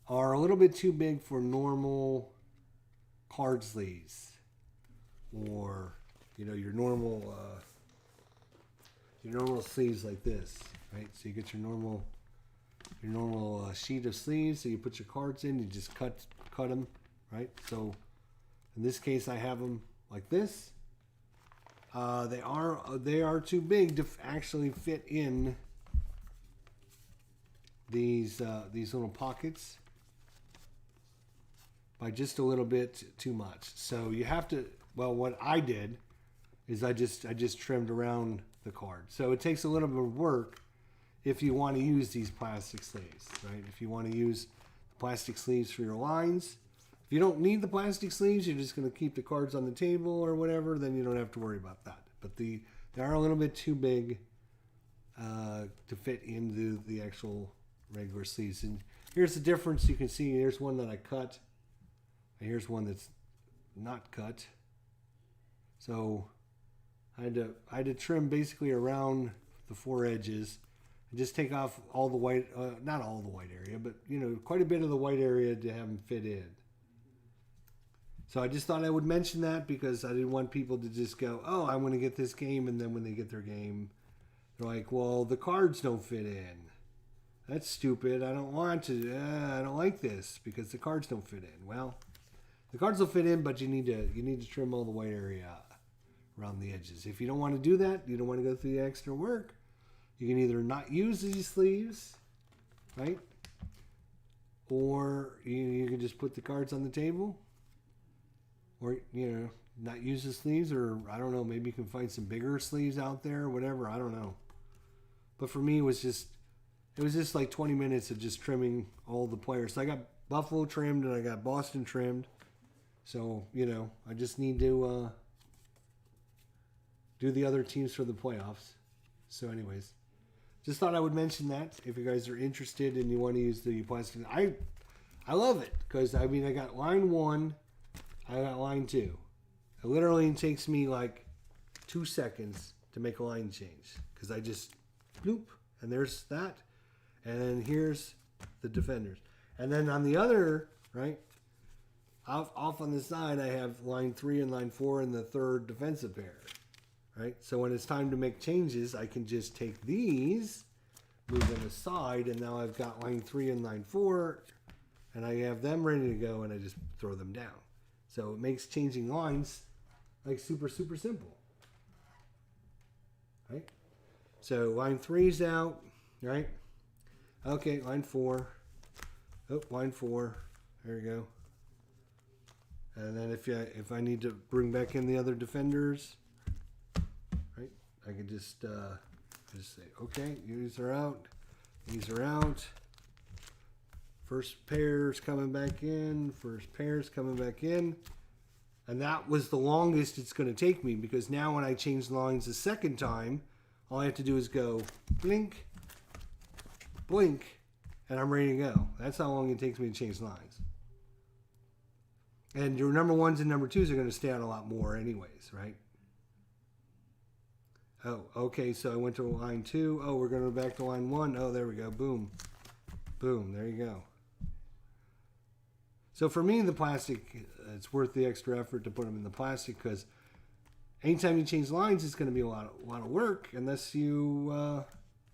are a little bit too big for normal card sleeves, or your normal sleeves like this, right? So you get your normal sheet of sleeves. So you put your cards in, you just cut them, right? So in this case, I have them like this. They are too big to actually fit in these little pockets by just a little bit too much. So you have to. Well, what I did is I just trimmed around the card. So it takes a little bit of work if you want to use these plastic sleeves, right? If you want to use the plastic sleeves for your lines. If you don't need the plastic sleeves, you're just going to keep the cards on the table or whatever, then you don't have to worry about that. But they are a little bit too big to fit into the actual regular sleeves. And here's the difference. You can see here's one that I cut, and here's one that's not cut. So I had to trim basically around the 4 edges and just take off all the white, not all the white area, but quite a bit of the white area to have them fit in. So I just thought I would mention that because I didn't want people to just go, oh, I'm going to get this game, and then when they get their game, they're like, well, the cards don't fit in. That's stupid. I don't want to. I don't like this because the cards don't fit in. Well, the cards will fit in, but you need to trim all the white area around the edges. If you don't want to do that, you don't want to go through the extra work, you can either not use these sleeves, right? Or you can just put the cards on the table. Or, not use the sleeves, or I don't know, maybe you can find some bigger sleeves out there or whatever. I don't know. But for me, it was just like 20 minutes of just trimming all the players. So I got Buffalo trimmed and I got Boston trimmed. So, I just need to do the other teams for the playoffs. So anyways, just thought I would mention that if you guys are interested and you want to use the plastic. I love it because, I got line 1. I got line 2. It literally takes me like 2 seconds to make a line change because I just bloop, and there's that, and then here's the defenders, and then on the other right, off on the side, I have line 3 and line 4 and the third defensive pair, right? So when it's time to make changes, I can just take these, move them aside, and now I've got line 3 and line 4, and I have them ready to go, and I just throw them down. So it makes changing lines like super, super simple. Right? So line 3's out, right? Okay, line 4. Oh, line 4. There you go. And then if I need to bring back in the other defenders, right? I can just say, okay, these are out. These are out. First pair's coming back in. First pair's coming back in. And that was the longest it's going to take me because now when I change lines the second time, all I have to do is go blink, blink, and I'm ready to go. That's how long it takes me to change lines. And your number 1s and number 2s are going to stay out a lot more anyways, right? Oh, okay, so I went to line 2. Oh, we're going to go back to line 1. Oh, there we go. Boom. Boom. There you go. So for me, the plastic, it's worth the extra effort to put them in the plastic because anytime you change lines, it's going to be a lot of work unless you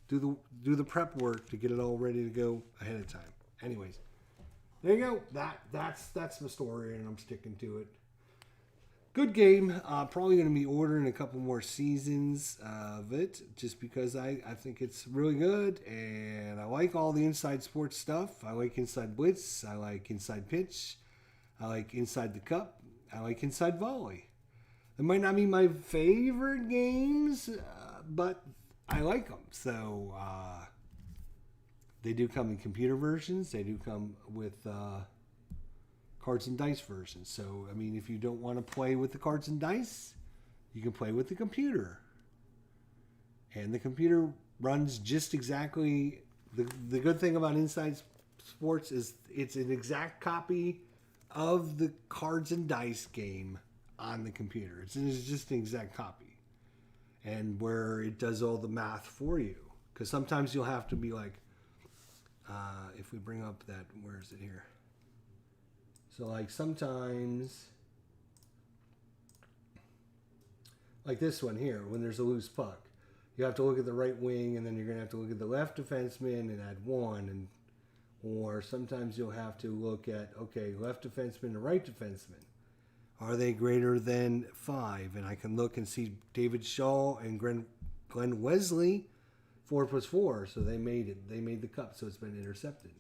do the prep work to get it all ready to go ahead of time. Anyways, there you go. That's the story, and I'm sticking to it. Good game. Probably going to be ordering a couple more seasons of it just because I think it's really good. And I like all the inside sports stuff. I like inside blitz. I like inside pitch. I like inside the cup. I like inside volley. It might not be my favorite games, but I like them. So they do come in computer versions. They do come with cards and dice version. So, if you don't want to play with the cards and dice, you can play with the computer. And the computer runs just exactly... The good thing about Inside Sports is it's an exact copy of the cards and dice game on the computer. It's just an exact copy. And where it does all the math for you. Because sometimes you'll have to be like... if we bring up that... Where is it here? So like sometimes, like this one here, when there's a loose puck, you have to look at the right wing and then you're going to have to look at the left defenseman and add 1. Or sometimes you'll have to look at, okay, left defenseman and right defenseman. Are they greater than 5? And I can look and see David Shaw and Glenn Wesley, 4 + 4. So they made it. They made the cup, so it's been intercepted.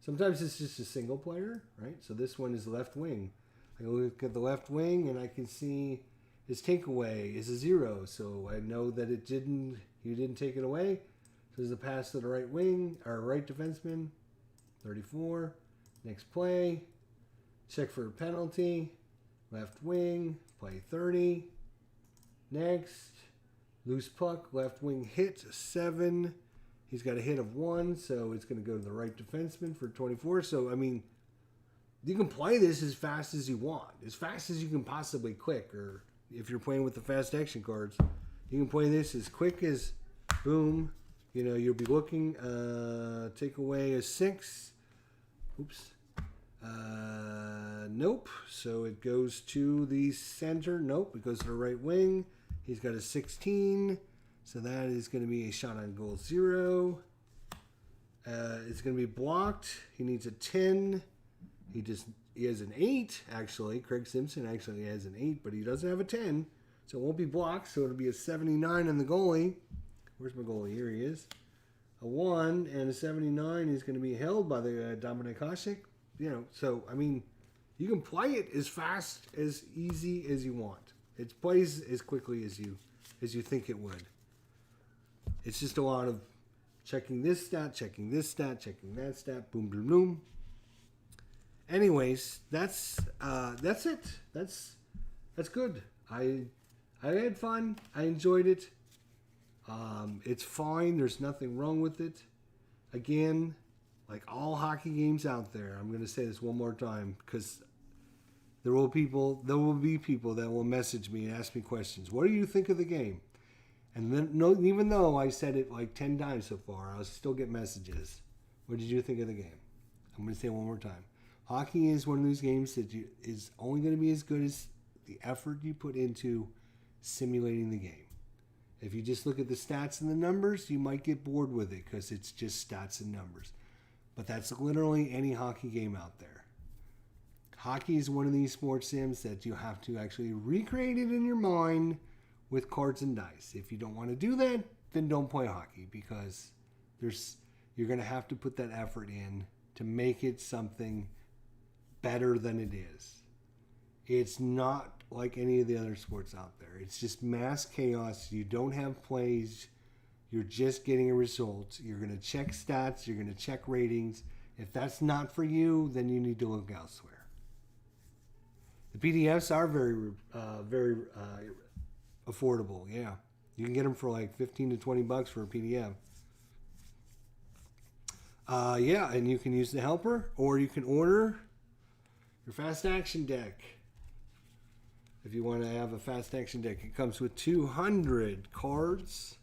Sometimes it's just a single player, right? So this one is left wing. I can look at the left wing and I can see his takeaway is a 0. So I know that he didn't take it away. So there's a pass to the right wing, or right defenseman, 34. Next play, check for a penalty. Left wing, play 30. Next, loose puck, left wing hit, 7. He's got a hit of 1, so it's going to go to the right defenseman for 24. So, you can play this as fast as you want, as fast as you can possibly click. Or if you're playing with the fast action cards, you can play this as quick as boom. You know, you'll be looking, take away a 6. Oops. Nope. So it goes to the center. Nope. It goes to the right wing. He's got a 16. So that is going to be a shot on goal 0. It's going to be blocked. He needs a 10. He has an 8, actually. Craig Simpson actually has an 8, but he doesn't have a 10. So it won't be blocked. So it'll be a 79 on the goalie. Where's my goalie? Here he is. A 1 and a 79 is going to be held by the Dominik Hasek. You know, so, I mean, you can play it as fast, as easy as you want. It plays as quickly as you think it would. It's just a lot of checking this stat, checking that stat, boom, boom, boom. Anyways, that's it. That's good. I had fun. I enjoyed it. It's fine. There's nothing wrong with it. Again, like all hockey games out there, I'm going to say this one more time because there will be people that will message me and ask me questions. What do you think of the game? And then, even though I said it like 10 times so far, I'll still get messages. What did you think of the game? I'm going to say it one more time. Hockey is one of those games that is only going to be as good as the effort you put into simulating the game. If you just look at the stats and the numbers, you might get bored with it because it's just stats and numbers. But that's literally any hockey game out there. Hockey is one of these sports sims that you have to actually recreate it in your mind with cards and dice. If you don't want to do that, then don't play hockey because you're going to have to put that effort in to make it something better than it is. It's not like any of the other sports out there. It's just mass chaos. You don't have plays. You're just getting a result. You're going to check stats. You're going to check ratings. If that's not for you, then you need to look elsewhere. The PDFs are very affordable. Yeah, you can get them for like $15 to $20 for a PDF. Yeah, and you can use the helper, or you can order your fast action deck. If you want to have a fast action deck, it comes with 200 cards.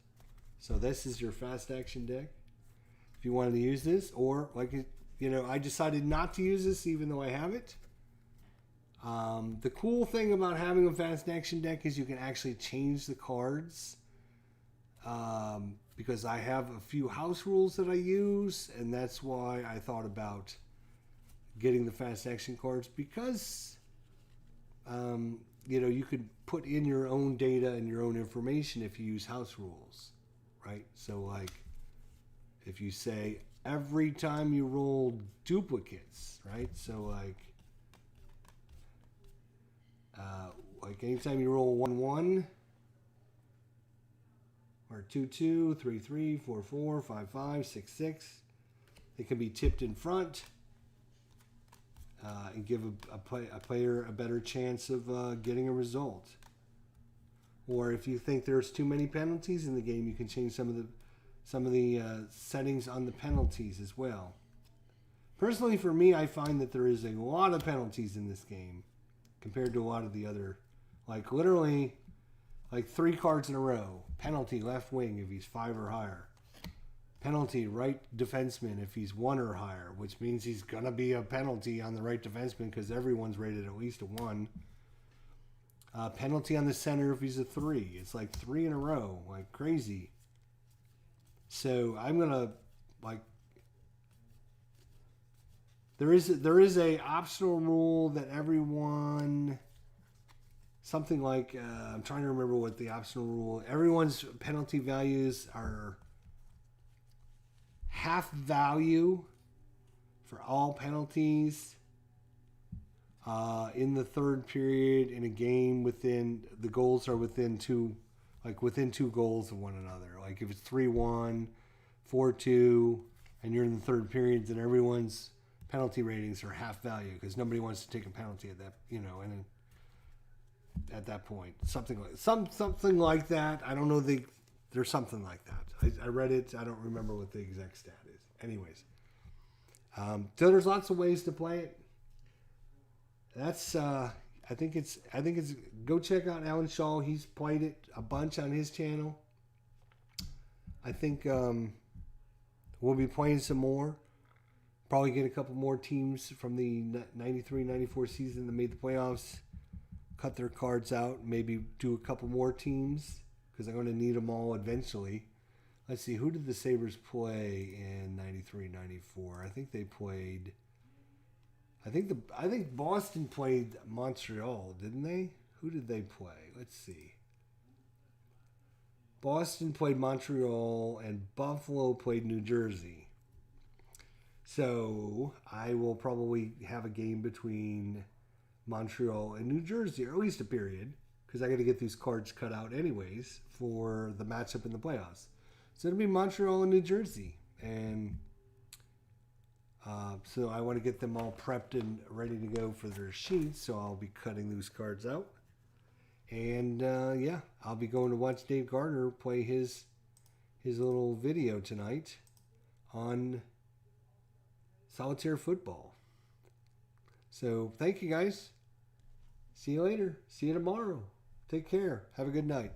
So this is your fast action deck. If you wanted to use this, or I decided not to use this even though I have it. The cool thing about having a fast action deck is you can actually change the cards. Because I have a few house rules that I use, and that's why I thought about getting the fast action cards because you could put in your own data and your own information if you use house rules, right? So like if you say every time you roll duplicates, right? So like anytime you roll 1-1 or 2-2, 3-3, 4-4, 5-5, 6-6, it can be tipped in front. And give a player a better chance of getting a result. Or if you think there's too many penalties in the game, you can change some of the settings on the penalties as well. Personally, for me, I find that there is a lot of penalties in this game compared to a lot of the other, like literally, like 3 cards in a row. Penalty left wing if he's 5 or higher. Penalty right defenseman if he's 1 or higher, which means he's going to be a penalty on the right defenseman because everyone's rated at least a 1. Penalty on the center if he's a 3. It's like 3 in a row, like crazy. So I'm going to there is a optional rule that everyone, something like, I'm trying to remember what the optional rule, everyone's penalty values are half value for all penalties in the third period in a game within the goals are within two goals of one another. Like if it's 3-1, 4-2, and you're in the third period, then everyone's penalty ratings are half value because nobody wants to take a penalty at that, and at that point, something like that. I don't know there's something like that. I read it. I don't remember what the exact stat is. Anyways, so there's lots of ways to play it. that's I think it's go check out Alan Shaw. He's played it a bunch on his channel. I think we'll be playing some more. Probably get a couple more teams from the 93-94 season that made the playoffs. Cut their cards out. Maybe do a couple more teams because I'm going to need them all eventually. Let's see. Who did the Sabres play in 93-94? I think they played... I think Boston played Montreal, didn't they? Who did they play? Let's see. Boston played Montreal and Buffalo played New Jersey. So I will probably have a game between Montreal and New Jersey, or at least a period, because I got to get these cards cut out anyways for the matchup in the playoffs. So it'll be Montreal and New Jersey, and so I want to get them all prepped and ready to go for their sheets. So I'll be cutting those cards out, and yeah, I'll be going to watch Dave Gardner play his little video tonight on solitaire football. So thank you guys. See you later. See you tomorrow. Take care. Have a good night.